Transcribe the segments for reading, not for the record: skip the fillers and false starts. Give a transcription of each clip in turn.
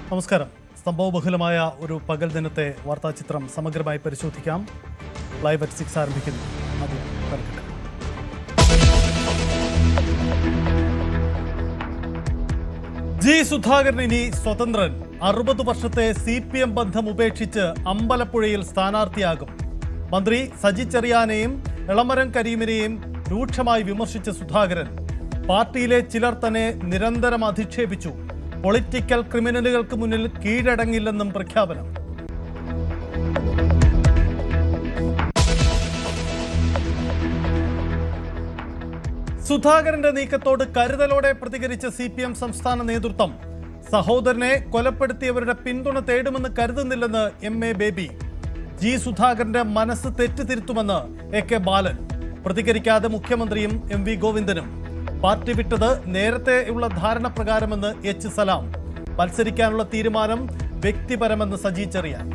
നമസ്കാരം. സംഭവബഹുലമായ ഒരു പകൽ ദിനത്തെ വാർത്താ ചിത്രം സമഗ്രമായി പരിശോധിക്കാം. ലൈവ് അറ്റ് 6 ആരംഭിക്കുന്നു. ജി സുധാകരൻ ഇനി സ്വതന്ത്രൻ. 60 വർഷത്തെ CPM ബന്ധം ഉപേക്ഷിച്ച് അമ്പലപ്പുഴയിൽ സ്ഥാനാർത്ഥിയാകും. മന്ത്രി സജി ചെറിയാനെയും എളമരം കരീമിനെയും രൂക്ഷമായി വിമർശിച്ച സുധാകരൻ പാർട്ടിയിലെ ചിലർ തന്നെ നിരന്തരം അധിക്ഷേപിച്ചു. പൊളിറ്റിക്കൽ ക്രിമിനലുകൾക്ക് മുന്നിൽ കീഴടങ്ങില്ലെന്നും പ്രഖ്യാപനം. സുധാകരന്റെ നീക്കത്തോട് കരുതലോടെ പ്രതികരിച്ച CPM സംസ്ഥാന നേതൃത്വം സഹോദരനെ കൊലപ്പെടുത്തിയവരുടെ പിന്തുണ തേടുമെന്ന് കരുതുന്നില്ലെന്ന് MA ബേബി. ജി സുധാകരന്റെ മനസ്സ് തെറ്റുതിരുത്തുമെന്ന് AK ബാലൻ. പ്രതികരിക്കാതെ മുഖ്യമന്ത്രിയും MV ഗോവിന്ദനും. പാർട്ടി വിട്ടത് നേരത്തെയുള്ള ധാരണ പ്രകാരമെന്ന് H സലാം. മത്സരിക്കാനുള്ള തീരുമാനം വ്യക്തിപരമെന്ന് സജി ചെറിയാൻ.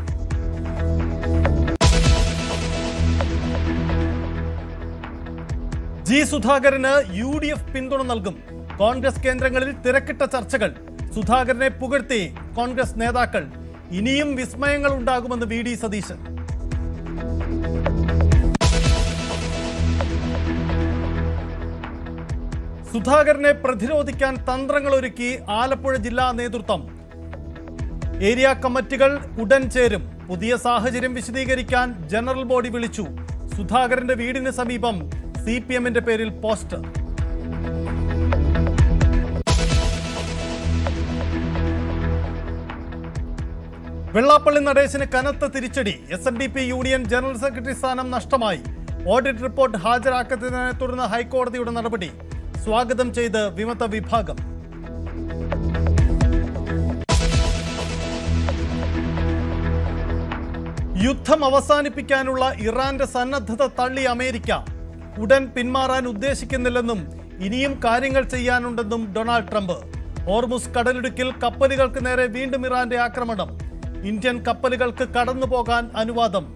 ജി സുധാകരന് UDF പിന്തുണ നൽകും. കോൺഗ്രസ് കേന്ദ്രങ്ങളിൽ തിരക്കിട്ട ചർച്ചകൾ. സുധാകരനെ പുകഴ്ത്തി കോൺഗ്രസ് നേതാക്കൾ. ഇനിയും വിസ്മയങ്ങൾ ഉണ്ടാകുമെന്ന് VD സതീശൻ. സുധാകരനെ പ്രതിരോധിക്കാൻ തന്ത്രങ്ങൾ ഒരുക്കി ആലപ്പുഴ ജില്ലാ നേതൃത്വം. ഏരിയ കമ്മിറ്റികൾ ഉടൻ ചേരും. പുതിയ സാഹചര്യം വിശദീകരിക്കാൻ ജനറൽ ബോഡി വിളിച്ചു. സുധാകരന്റെ വീടിന് സമീപം CPMന്റെ പേരിൽ പോസ്റ്റർ. വെള്ളാപ്പള്ളി നടേശന് കനത്ത തിരിച്ചടി. SNDP യൂണിയൻ ജനറൽ സെക്രട്ടറി സ്ഥാനം നഷ്ടമായി. ഓഡിറ്റ് റിപ്പോർട്ട് ഹാജരാക്കുന്നതിനെ തുടർന്ന് ഹൈക്കോടതിയുടെ നടപടി സ്വാഗതം ചെയ്ത് വിമത വിഭാഗം. യുദ്ധം അവസാനിപ്പിക്കാനുള്ള ഇറാന്റെ സന്നദ്ധത തള്ളി അമേരിക്ക. ഉടൻ പിന്മാറാൻ ഉദ്ദേശിക്കുന്നില്ലെന്നും ഇനിയും കാര്യങ്ങൾ ചെയ്യാനുണ്ടെന്നും ഡൊണാൾഡ് ട്രംപ്. ഹോർമുസ് കടലിടുക്കിൽ കപ്പലുകൾക്ക് നേരെ വീണ്ടും ഇറാന്റെ ആക്രമണം. ഇന്ത്യൻ കപ്പലുകൾക്ക് കടന്നു പോകാൻ അനുവാദം.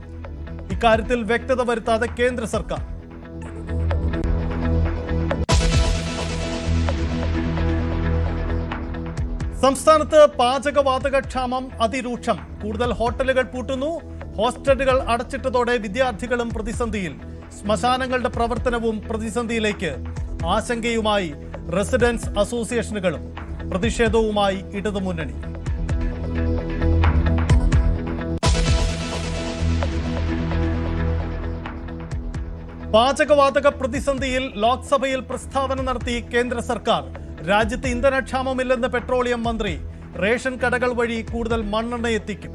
ഇക്കാര്യത്തിൽ വ്യക്തത വരുത്താതെ കേന്ദ്ര സർക്കാർ. സംസ്ഥാനത്ത് പാചകവാതക ക്ഷാമം അതിരൂക്ഷം. കൂടുതൽ ഹോട്ടലുകൾ പൂട്ടുന്നു. ഹോസ്റ്റലുകൾ അടച്ചിട്ടതോടെ വിദ്യാർത്ഥികളും പ്രതിസന്ധിയിൽ. ശ്മശാനങ്ങളുടെ പ്രവർത്തനവും പ്രതിസന്ധിയിലേക്ക്. ആശങ്കയുമായി റെസിഡൻസ് അസോസിയേഷനുകളും. പ്രതിഷേധവുമായി ഇടതുമുന്നണി. പാചകവാതക പ്രതിസന്ധിയിൽ ലോക്സഭയിൽ പ്രസ്താവന നടത്തി കേന്ദ്ര സർക്കാർ. രാജ്യത്ത് ഇന്ധനക്ഷാമമില്ലെന്ന് പെട്രോളിയം മന്ത്രി. റേഷൻ കടകൾ വഴി കൂടുതൽ മണ്ണെണ്ണ എത്തിക്കും.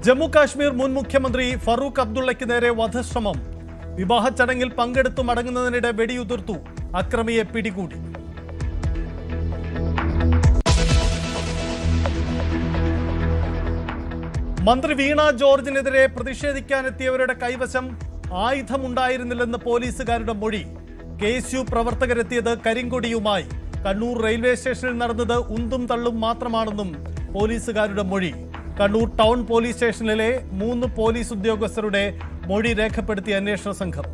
ജമ്മു കാശ്മീർ മുൻ മുഖ്യമന്ത്രി ഫറൂഖ് അബ്ദുള്ളയ്ക്ക് നേരെ വധശ്രമം. വിവാഹ ചടങ്ങിൽ പങ്കെടുത്തു മടങ്ങുന്നതിനിടെ വെടിയുതിർത്തു. അക്രമിയെ പിടികൂടി. മന്ത്രി വീണ ജോർജിനെതിരെ പ്രതിഷേധിക്കാനെത്തിയവരുടെ കൈവശം ആയുധമുണ്ടായിരുന്നില്ലെന്ന് പോലീസുകാരുടെ മൊഴി. KSU പ്രവർത്തകരെത്തിയത് കരിങ്കൊടിയുമായി. കണ്ണൂർ റെയിൽവേ സ്റ്റേഷനിൽ നടന്നത് ഉന്തും തള്ളും മാത്രമാണെന്നും പോലീസുകാരുടെ മൊഴി. കണ്ണൂർ ടൗൺ പോലീസ് സ്റ്റേഷനിലെ 3 പോലീസ് ഉദ്യോഗസ്ഥരുടെ മൊഴി രേഖപ്പെടുത്തിയ അന്വേഷണ സംഘം.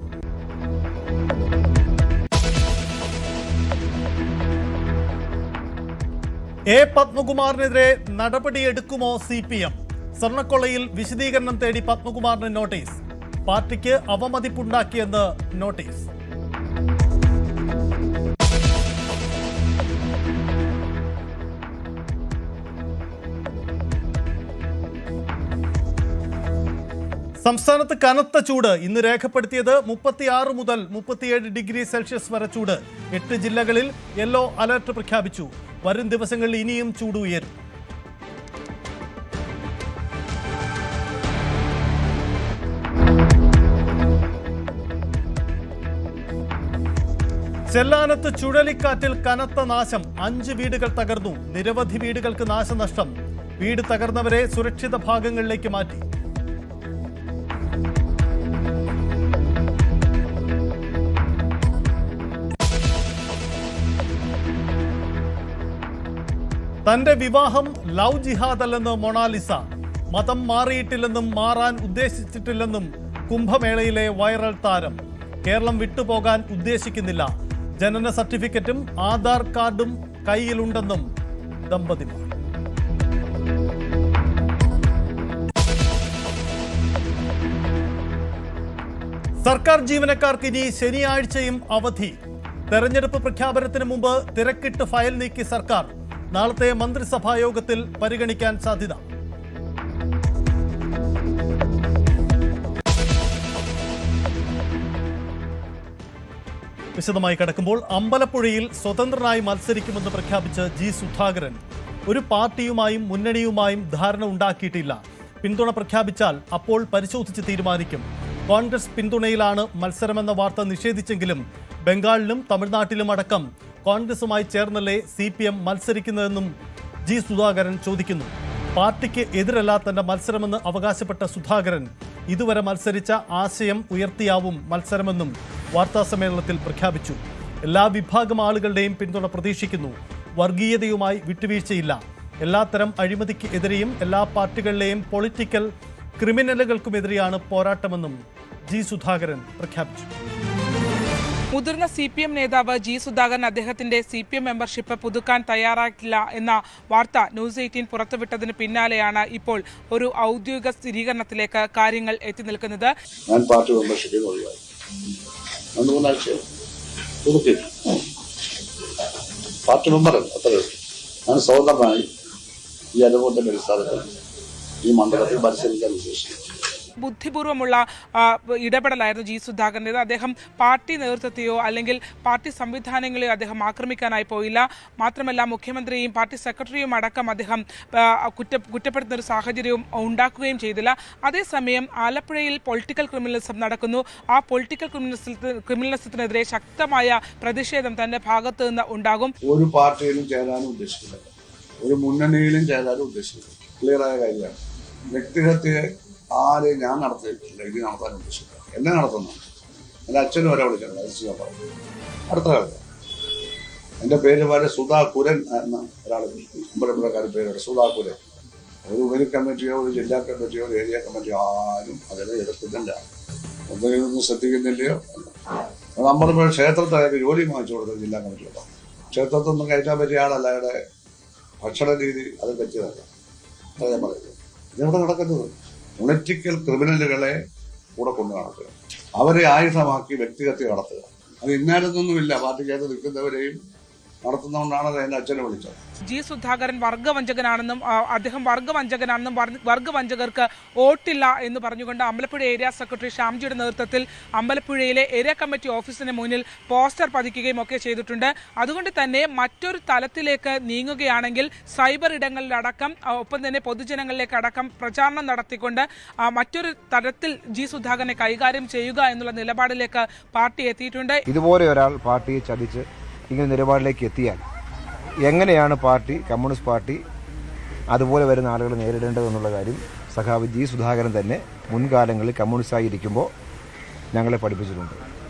പത്മകുമാറിനെതിരെ നടപടിയെടുക്കുമോ CPM? സ്വർണ്ണക്കൊള്ളയിൽ വിശദീകരണം തേടി പത്മകുമാറിന് നോട്ടീസ്. പാർട്ടിക്ക് അവമതിപ്പുണ്ടാക്കിയെന്ന് നോട്ടീസ്. സംസ്ഥാനത്ത് കനത്ത ചൂട്. ഇന്ന് രേഖപ്പെടുത്തിയത് 36 മുതൽ 37 ഡിഗ്രി സെൽഷ്യസ് വരെ ചൂട്. 8 ജില്ലകളിൽ യെല്ലോ അലർട്ട് പ്രഖ്യാപിച്ചു. വരും ദിവസങ്ങളിൽ ഇനിയും ചൂട് ഉയരും. ചെല്ലാനത്ത് ചുഴലിക്കാറ്റിൽ കനത്ത നാശം. 5 വീടുകൾ തകർന്നു. നിരവധി വീടുകൾക്ക് നാശനഷ്ടം. വീട് തകർന്നവരെ സുരക്ഷിത ഭാഗങ്ങളിലേക്ക് മാറ്റി. തന്റെ വിവാഹം ലവ് ജിഹാദല്ലെന്ന് മൊണാലിസ. മതം മാറിയിട്ടില്ലെന്നും മാറാൻ ഉദ്ദേശിച്ചിട്ടില്ലെന്നും കുംഭമേളയിലെ വൈറൽ താരം. കേരളം വിട്ടുപോകാൻ ഉദ്ദേശിക്കുന്നില്ല. ജനന സർട്ടിഫിക്കറ്റും ആധാർ കാർഡും കയ്യിലുണ്ടെന്നും ദമ്പതിമാർ. സർക്കാർ ജീവനക്കാർക്ക് ഇനി ശനിയാഴ്ചയും അവധി. തെരഞ്ഞെടുപ്പ് പ്രഖ്യാപനത്തിന് മുമ്പ് തിരക്കിട്ട് ഫയൽ നീക്കി സർക്കാർ. നാളത്തെ മന്ത്രിസഭാ യോഗത്തിൽ പരിഗണിക്കാൻ സാധ്യത. വിശദമായി കടക്കുമ്പോൾ അമ്പലപ്പുഴയിൽ സ്വതന്ത്രനായി മത്സരിക്കുമെന്ന് പ്രഖ്യാപിച്ച് ജി സുധാകരൻ. ഒരു പാർട്ടിയുമായും മുന്നണിയുമായും ധാരണ ഉണ്ടാക്കിയിട്ടില്ല. പിന്തുണ പ്രഖ്യാപിച്ചാൽ അപ്പോൾ പരിശോധിച്ച് തീരുമാനിക്കും. കോൺഗ്രസ് പിന്തുണയിലാണ് മത്സരമെന്ന വാർത്ത നിഷേധിച്ചെങ്കിലും ബംഗാളിലും തമിഴ്നാട്ടിലും അടക്കം കോൺഗ്രസുമായി ചേർന്നല്ലേ CPM മത്സരിക്കുന്നതെന്നും ജി സുധാകരൻ ചോദിക്കുന്നു. പാർട്ടിക്ക് എതിരല്ല തന്റെ മത്സരമെന്ന് അവകാശപ്പെട്ട സുധാകരൻ ഇതുവരെ മത്സരിച്ച ആശയം ഉയർത്തിയാവും മത്സരമെന്നും വാർത്താസമ്മേളനത്തിൽ പ്രഖ്യാപിച്ചു. എല്ലാ വിഭാഗം ആളുകളുടെയും പിന്തുണ പ്രതീക്ഷിക്കുന്നു. വർഗീയതയുമായി വിട്ടുവീഴ്ചയില്ല. എല്ലാത്തരം അഴിമതിക്ക് എതിരെയും എല്ലാ പാർട്ടികളിലെയും പൊളിറ്റിക്കൽ ക്രിമിനലുകൾക്കുമെതിരെയാണ് പോരാട്ടമെന്നും ജി സുധാകരൻ പ്രഖ്യാപിച്ചു. മുതിർന്ന CPM നേതാവ് ജി സുധാകരൻ അദ്ദേഹത്തിന്റെ CPM മെമ്പർഷിപ്പ് പുതുക്കാൻ തയ്യാറാക്കില്ല എന്ന വാർത്ത ന്യൂസ് 18 പുറത്തുവിട്ടതിന് പിന്നാലെയാണ് ഇപ്പോൾ ഒരു ഔദ്യോഗിക സ്ഥിരീകരണത്തിലേക്ക് കാര്യങ്ങൾ എത്തി നിൽക്കുന്നത്. ഞാൻ പാർട്ടി മെമ്പർഷിപ്പിൽ ഒഴിവായി. 2-3 ആഴ്ച പുതുക്കി പാർട്ടി മെമ്പറല്ല, അത്രയേ ഉള്ളൂ. ഞാൻ സ്വതന്ത്രമായി ഈ അനുഭവത്തിന്റെ അടിസ്ഥാനത്തിൽ ഈ മണ്ഡലത്തിൽ മത്സരിക്കാൻ ഉദ്ദേശിക്കുന്നു. ബുദ്ധിപൂർവ്വമുള്ള ഇടപെടലായിരുന്നു ജി സുധാകരൻ്റേത്. അദ്ദേഹം പാർട്ടി നേതൃത്വത്തെയോ അല്ലെങ്കിൽ പാർട്ടി സംവിധാനങ്ങളെയോ അദ്ദേഹം ആക്രമിക്കാനായി പോയില്ല. മാത്രമല്ല മുഖ്യമന്ത്രിയും പാർട്ടി സെക്രട്ടറിയും അടക്കം അദ്ദേഹം കുറ്റപ്പെടുത്തുന്ന ഒരു സാഹചര്യവും ഉണ്ടാക്കുകയും ചെയ്തില്ല. അതേസമയം ആലപ്പുഴയിൽ പൊളിറ്റിക്കൽ ക്രിമിനലിസം നടക്കുന്നു. ആ പൊളിറ്റിക്കൽ ക്രിമിനലിസത്തിനെതിരെ ശക്തമായ പ്രതിഷേധം തന്റെ ഭാഗത്ത് നിന്ന് ഉണ്ടാകും. ഒരു പാർട്ടിയിലും ചേരാനും ഉദ്ദേശിക്കുന്നില്ല, ഒരു മുന്നണിയിലും ചേരാനും ഉദ്ദേശിക്കുന്നില്ല. ക്ലിയറായ കാര്യമാണ്. വ്യക്തിഹത്യ ആരെയും ഞാൻ നടത്തിയിട്ടില്ല, ഇത് നടത്താൻ ഉദ്ദേശിക്കില്ല. എന്നെ നടത്തുന്നു. എൻ്റെ അച്ഛനും വരെ വിളിച്ചിട്ടുണ്ട്, അത് ചെയ്യാൻ പറഞ്ഞു. അടുത്ത കാലത്ത് എൻ്റെ പേര് വരെ സുധാകുരൻ എന്ന ഒരാൾ അമ്പലപ്പുഴക്കാരുടെ പേര് സുധാകുരൻ. ഒരു ഉപരി കമ്മിറ്റിയോ ഒരു ജില്ലാ കമ്മിറ്റിയോ ഒരു ഏരിയ കമ്മിറ്റിയോ ആരും അതിനെ എടുക്കുന്നില്ല. ഒന്നും ശ്രദ്ധിക്കുന്നില്ലയോ. നമ്മളിപ്പോൾ ക്ഷേത്രത്തിലേക്ക് ജോലി വാങ്ങിച്ചു കൊടുത്തത് ജില്ലാ കമ്മിറ്റിയോട്. ക്ഷേത്രത്തൊന്നും കയറ്റാൻ പറ്റിയ ആളല്ല. അയാളുടെ ഭക്ഷണ രീതി അത് പറ്റിയതല്ല. അതാ ഞാൻ പറയുന്നത്. ഇതെവിടെ നടക്കുന്നത്? പൊളിറ്റിക്കൽ ക്രിമിനലുകളെ കൂടെ കൊണ്ടു നടത്തുക, അവരെ ആയുധമാക്കി വ്യക്തിഹത്യ നടത്തുക. അത് ഇന്നാലൊന്നുമില്ല. പാർട്ടിക്കകത്ത് നിൽക്കുന്നവരെയും നടത്തുന്നതുകൊണ്ടാണ് എൻ്റെ അച്ഛനെ വിളിച്ചത്. ജി സുധാകരൻ വർഗ്ഗവഞ്ചകനാണെന്നും അദ്ദേഹം വർഗ്ഗവഞ്ചകർക്ക് വോട്ടില്ല എന്ന് പറഞ്ഞുകൊണ്ട് അമ്പലപ്പുഴ ഏരിയ സെക്രട്ടറി ഷ്യാംജിയുടെ നേതൃത്വത്തിൽ അമ്പലപ്പുഴയിലെ ഏരിയ കമ്മിറ്റി ഓഫീസിന് മുന്നിൽ പോസ്റ്റർ പതിക്കുകയും ഒക്കെ ചെയ്തിട്ടുണ്ട്. അതുകൊണ്ട് തന്നെ മറ്റൊരു തലത്തിലേക്ക് നീങ്ങുകയാണെങ്കിൽ സൈബർ ഇടങ്ങളിലടക്കം ഒപ്പം തന്നെ പൊതുജനങ്ങളിലേക്ക് അടക്കം പ്രചാരണം നടത്തിക്കൊണ്ട് മറ്റൊരു തരത്തിൽ ജി സുധാകരനെ കൈകാര്യം ചെയ്യുക എന്നുള്ള നിലപാടിലേക്ക് പാർട്ടി എത്തിയിട്ടുണ്ട്. ഇതുപോലെ ഒരാൾ പാർട്ടിയെ ചതിച്ച് ഇങ്ങനെ നിലപാടിലേക്ക് എത്തിയാൽ എങ്ങനെയാണ് പാർട്ടി, കമ്മ്യൂണിസ്റ്റ് പാർട്ടി അതുപോലെ വരുന്ന ആളുകളെ നേരിടേണ്ടതെന്നുള്ള കാര്യം സഖാവ് ജി സുധാകരൻ തന്നെ മുൻകാലങ്ങളിൽ കമ്മ്യൂണിസ്റ്റായി ഇരിക്കുമ്പോൾ ഞങ്ങളെ പഠിപ്പിച്ചിട്ടുണ്ട്.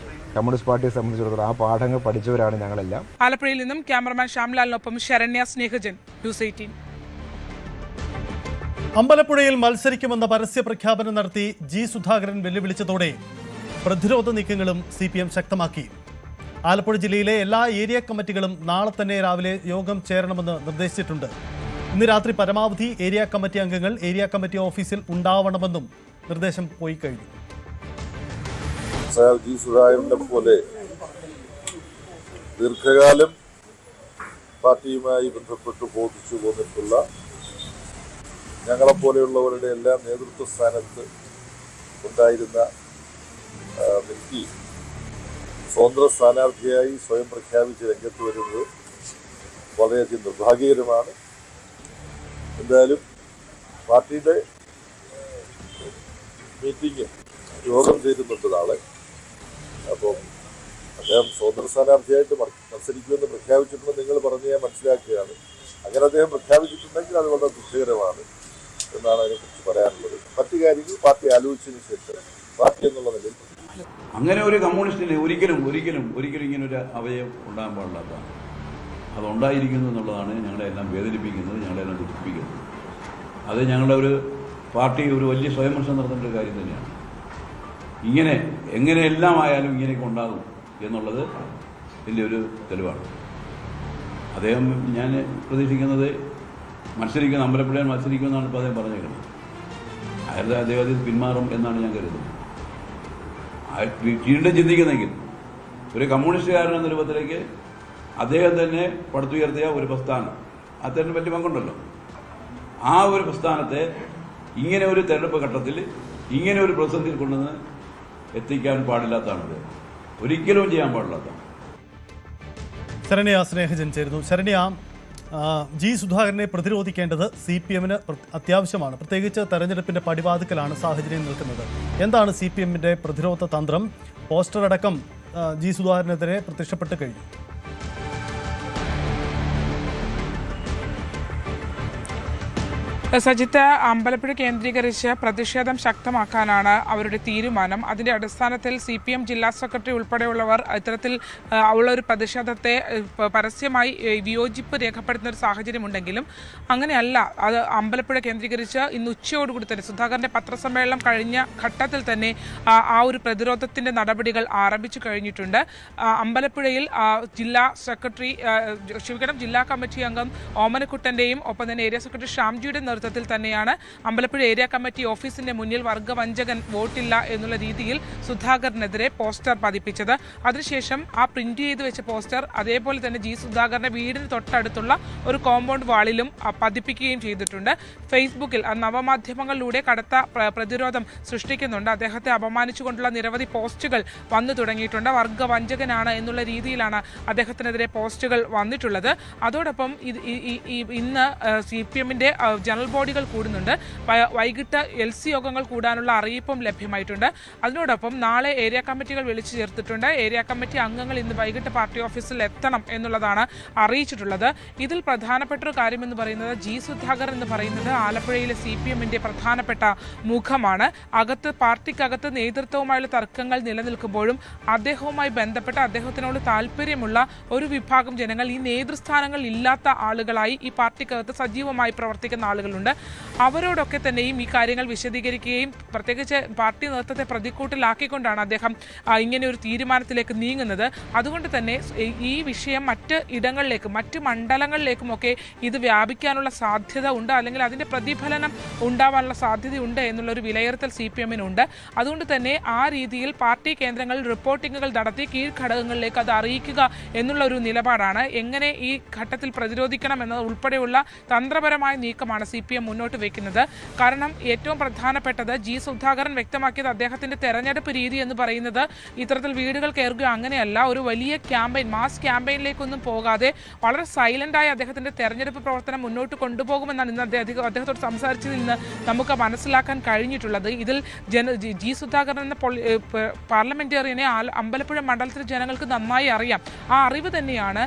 കമ്മ്യൂണിസ്റ്റ് പാർട്ടിയെ സംബന്ധിച്ചിടത്തോളം ആ പാഠങ്ങൾ പഠിച്ചവരാണ് ഞങ്ങളെല്ലാം. ആലപ്പുഴയിൽ നിന്നും ക്യാമറമാൻ ശ്യാംലാലിനൊപ്പം ശരണ്യ സ്നേഹജൻ, ന്യൂസ് 18. അമ്പലപ്പുഴയിൽ മത്സരിക്കുമെന്ന പരസ്യ പ്രഖ്യാപനം നടത്തി ജി സുധാകരൻ വെല്ലുവിളിച്ചതോടെ പ്രതിരോധ നീക്കങ്ങളും CPM ശക്തമാക്കി. ആലപ്പുഴ ജില്ലയിലെ എല്ലാ ഏരിയ കമ്മിറ്റികളും നാളെ തന്നെ രാവിലെ യോഗം ചേരണമെന്ന് നിർദ്ദേശിച്ചിട്ടുണ്ട്. ഇന്ന് രാത്രി പരമാവധി ഏരിയ കമ്മിറ്റി അംഗങ്ങൾ ഏരിയ കമ്മിറ്റി ഓഫീസിൽ ഉണ്ടാവണമെന്നും നിർദ്ദേശം പോയി കഴിഞ്ഞു. ജി സുധാകരനെ പോലെ ദീർഘകാലം പാർട്ടിയുമായി ബന്ധപ്പെട്ട് ബോധിച്ചു പോന്നിട്ടുള്ള ഞങ്ങളെപ്പോലെയുള്ളവരുടെ എല്ലാം നേതൃത്വ സ്ഥാനത്ത് ഉണ്ടായിരുന്ന വ്യക്തി സ്വതന്ത്ര സ്ഥാനാർത്ഥിയായി സ്വയം പ്രഖ്യാപിച്ച് രംഗത്ത് വരുന്നത് വളരെയധികം നിർഭാഗ്യകരമാണ്. എന്തായാലും പാർട്ടിയുടെ മീറ്റിംഗ് യോഗം ചേരുന്നുണ്ട് നാളെ. അപ്പം അദ്ദേഹം സ്വതന്ത്ര സ്ഥാനാർത്ഥിയായിട്ട് മത്സരിക്കുമെന്ന് പ്രഖ്യാപിച്ചിട്ടുണ്ടെന്ന് നിങ്ങൾ പറഞ്ഞ് ഞാൻ മനസ്സിലാക്കുകയാണ്. അങ്ങനെ അദ്ദേഹം പ്രഖ്യാപിച്ചിട്ടുണ്ടെങ്കിൽ അത് വളരെ ദുഃഖകരമാണ് എന്നാണ് അതിനെക്കുറിച്ച് പറയാനുള്ളത്. മറ്റു കാര്യങ്ങൾ പാർട്ടി ആലോചിച്ചതിന് ശേഷം പാർട്ടി എന്നുള്ള നിലയിൽ അങ്ങനെ ഒരു കമ്മ്യൂണിസ്റ്റിന് ഒരിക്കലും ഇങ്ങനൊരു അവയവം ഉണ്ടാകാൻ പാടില്ലാത്തതാണ്. അതുണ്ടായിരിക്കുന്നു എന്നുള്ളതാണ് ഞങ്ങളെല്ലാം വേദനിപ്പിക്കുന്നത്, ഞങ്ങളെല്ലാം ദുഃഖിപ്പിക്കുന്നത്. അത് ഞങ്ങളുടെ ഒരു പാർട്ടി ഒരു വലിയ സ്വയംവിമർശനം നടത്തേണ്ട ഒരു കാര്യം തന്നെയാണ്. എങ്ങനെയെല്ലാം ആയാലും ഇങ്ങനെയൊക്കെ ഉണ്ടാകും എന്നുള്ളത് ഇതിൻ്റെ ഒരു തെളിവാണ്. അദ്ദേഹം ഞാൻ പ്രതീക്ഷിക്കുന്നത് അമ്പലപ്പുഴയിൽ മത്സരിക്കുമെന്നാണ് ഇപ്പോൾ അദ്ദേഹം പറഞ്ഞേക്കുന്നത്. അദ്ദേഹത്തിൽ പിന്മാറും എന്നാണ് ഞാൻ കരുതുന്നത്. വീണ്ടും ചിന്തിക്കുന്നെങ്കിൽ ഒരു കമ്മ്യൂണിസ്റ്റുകാരൻ എന്ന രൂപത്തിലേക്ക് അദ്ദേഹം തന്നെ പടുത്തുയർത്തിയ ഒരു പ്രസ്ഥാനം, അദ്ദേഹത്തിന് വലിയ പങ്കുണ്ടല്ലോ. ആ ഒരു പ്രസ്ഥാനത്തെ ഇങ്ങനെ ഒരു തെരഞ്ഞെടുപ്പ് ഘട്ടത്തിൽ ഇങ്ങനെ ഒരു പ്രതിസന്ധിയിൽ കൊണ്ടുവന്ന് എത്തിക്കാൻ പാടില്ലാത്തതാണ്, ഒരിക്കലും ചെയ്യാൻ പാടില്ലാത്തതാണ്. ശരണ്യ സ്നേഹജൻ ചേരുന്നു. ശരണ്യ, ജി സുധാകരനെ പ്രതിരോധിക്കേണ്ടത് CPM അത്യാവശ്യമാണ്. പ്രത്യേകിച്ച് തെരഞ്ഞെടുപ്പിന്റെ പടിവാതിക്കലാണ് സാഹചര്യം നിൽക്കുന്നത്. എന്താണ് CPM പ്രതിരോധ തന്ത്രം? പോസ്റ്റർ അടക്കം ജി സുധാകരനെതിരെ പ്രത്യക്ഷപ്പെട്ട് കഴിഞ്ഞു. സജിത്ത്, അമ്പലപ്പുഴ കേന്ദ്രീകരിച്ച് പ്രതിഷേധം ശക്തമാക്കാനാണ് അവരുടെ തീരുമാനം. അതിന്റെ അടിസ്ഥാനത്തിൽ CPM ജില്ലാ സെക്രട്ടറി ഉൾപ്പെടെയുള്ളവർ ഇത്തരത്തിൽ ഉള്ള ഒരു പ്രതിഷേധത്തെ പരസ്യമായി വിയോജിപ്പ് രേഖപ്പെടുത്തുന്ന ഒരു സാഹചര്യമുണ്ടെങ്കിലും അങ്ങനെയല്ല. അത് അമ്പലപ്പുഴ കേന്ദ്രീകരിച്ച് ഇന്ന് ഉച്ചയോടുകൂടി തന്നെ സുധാകരന്റെ പത്രസമ്മേളനം കഴിഞ്ഞ ഘട്ടത്തിൽ തന്നെ ആ ഒരു പ്രതിരോധത്തിന്റെ നടപടികൾ ആരംഭിച്ചു കഴിഞ്ഞിട്ടുണ്ട്. അമ്പലപ്പുഴയിൽ ജില്ലാ കമ്മിറ്റി അംഗം ഓമനക്കുട്ടന്റെയും ഒപ്പം തന്നെ ഏരിയ സെക്രട്ടറി ഷാംജിയുടെ നേതൃത്വത്തിൽ തന്നെയാണ് അമ്പലപ്പുഴ ഏരിയ കമ്മിറ്റി ഓഫീസിന്റെ മുന്നിൽ വർഗ്ഗവഞ്ചകൻ വോട്ടില്ല എന്നുള്ള രീതിയിൽ സുധാകരനെതിരെ പോസ്റ്റർ പതിപ്പിച്ചത്. അതിനുശേഷം ആ പ്രിന്റ് ചെയ്ത് വെച്ച പോസ്റ്റർ അതേപോലെ തന്നെ ജി സുധാകരന്റെ വീടിന് തൊട്ടടുത്തുള്ള ഒരു കോമ്പൗണ്ട് വാളിലും പതിപ്പിക്കുകയും ചെയ്തിട്ടുണ്ട്. ഫേസ്ബുക്കിൽ നവമാധ്യമങ്ങളിലൂടെ കടുത്ത പ്രതിരോധം സൃഷ്ടിക്കുന്നുണ്ട്. അദ്ദേഹത്തെ അപമാനിച്ചുകൊണ്ടുള്ള നിരവധി പോസ്റ്റുകൾ വന്നു തുടങ്ങിയിട്ടുണ്ട്. വർഗ്ഗവഞ്ചകനാണ് എന്നുള്ള രീതിയിലാണ് അദ്ദേഹത്തിനെതിരെ പോസ്റ്റുകൾ വന്നിട്ടുള്ളത്. അതോടൊപ്പം ഇന്ന് CPM ജനറൽ ബോഡികൾ കൂടുന്നുണ്ട്. വൈകിട്ട് LC യോഗങ്ങൾ കൂടാനുള്ള അറിയിപ്പും ലഭ്യമായിട്ടുണ്ട്. അതിനോടൊപ്പം നാളെ ഏരിയ കമ്മിറ്റികൾ വിളിച്ചു ചേർത്തിട്ടുണ്ട്. ഏരിയ കമ്മിറ്റി അംഗങ്ങൾ ഇന്ന് വൈകിട്ട് പാർട്ടി ഓഫീസിൽ എത്തണം എന്നുള്ളതാണ് അറിയിച്ചിട്ടുള്ളത്. ഇതിൽ പ്രധാനപ്പെട്ട ഒരു കാര്യമെന്ന് പറയുന്നത് ജി സുധാകർ എന്ന് പറയുന്നത് ആലപ്പുഴയിലെ CPM പ്രധാനപ്പെട്ട മുഖമാണ്. പാർട്ടിക്കകത്ത് നേതൃത്വവുമായുള്ള തർക്കങ്ങൾ നിലനിൽക്കുമ്പോഴും അദ്ദേഹവുമായി ബന്ധപ്പെട്ട അദ്ദേഹത്തിനോട് താല്പര്യമുള്ള ഒരു വിഭാഗം ജനങ്ങൾ ഈ നേതൃസ്ഥാനങ്ങളിൽ ഇല്ലാത്ത ആളുകളായി ഈ പാർട്ടിക്കകത്ത് സജീവമായി പ്രവർത്തിക്കുന്ന ആളുകളുണ്ട്. അവരോടൊക്കെ തന്നെയും ഈ കാര്യങ്ങൾ വിശദീകരിക്കുകയും പ്രത്യേകിച്ച് പാർട്ടി നേതൃത്വത്തെ പ്രതിക്കൂട്ടിലാക്കിക്കൊണ്ടാണ് അദ്ദേഹം ഇങ്ങനെ ഒരു തീരുമാനത്തിലേക്ക് നീങ്ങുന്നത്. അതുകൊണ്ട് തന്നെ ഈ വിഷയം മറ്റ് ഇടങ്ങളിലേക്കും മറ്റ് മണ്ഡലങ്ങളിലേക്കുമൊക്കെ ഇത് വ്യാപിക്കാനുള്ള സാധ്യത ഉണ്ട്, അല്ലെങ്കിൽ അതിൻ്റെ പ്രതിഫലനം ഉണ്ടാവാനുള്ള സാധ്യതയുണ്ട് എന്നുള്ളൊരു വിലയിരുത്തൽ CPM-നുണ്ട്. അതുകൊണ്ട് തന്നെ ആ രീതിയിൽ പാർട്ടി കേന്ദ്രങ്ങളിൽ റിപ്പോർട്ടിങ്ങുകൾ നടത്തി കീഴ്ഘടകങ്ങളിലേക്ക് അത് അറിയിക്കുക എന്നുള്ള ഒരു നിലപാടാണ്. എങ്ങനെ ഈ ഘട്ടത്തിൽ പ്രതിരോധിക്കണം എന്നത് ഉൾപ്പെടെയുള്ള തന്ത്രപരമായ നീക്കമാണ് CPM മുന്നോട്ട് വയ്ക്കുന്നത്. കാരണം ഏറ്റവും പ്രധാനപ്പെട്ടത് ജി സുധാകരൻ വ്യക്തമാക്കിയത് അദ്ദേഹത്തിന്റെ തെരഞ്ഞെടുപ്പ് രീതി എന്ന് പറയുന്നത് ഇത്തരത്തിൽ വീടുകൾ കയറുക അങ്ങനെയല്ല, ഒരു വലിയ ക്യാമ്പയിൻ, മാസ് ക്യാമ്പയിനിലേക്കൊന്നും പോകാതെ വളരെ സൈലന്റായി അദ്ദേഹത്തിന്റെ തെരഞ്ഞെടുപ്പ് പ്രവർത്തനം മുന്നോട്ട് കൊണ്ടുപോകുമെന്നാണ് ഇന്ന് അദ്ദേഹത്തോട് സംസാരിച്ചതിൽ നിന്ന് നമുക്ക് മനസ്സിലാക്കാൻ കഴിഞ്ഞിട്ടുള്ളത്. ഇതിൽ ജി സുധാകരൻ എന്ന പാർലമെന്റേറിയനെ അമ്പലപ്പുഴ മണ്ഡലത്തിലെ ജനങ്ങൾക്ക് നന്നായി അറിയാം. ആ അറിവ് തന്നെയാണ്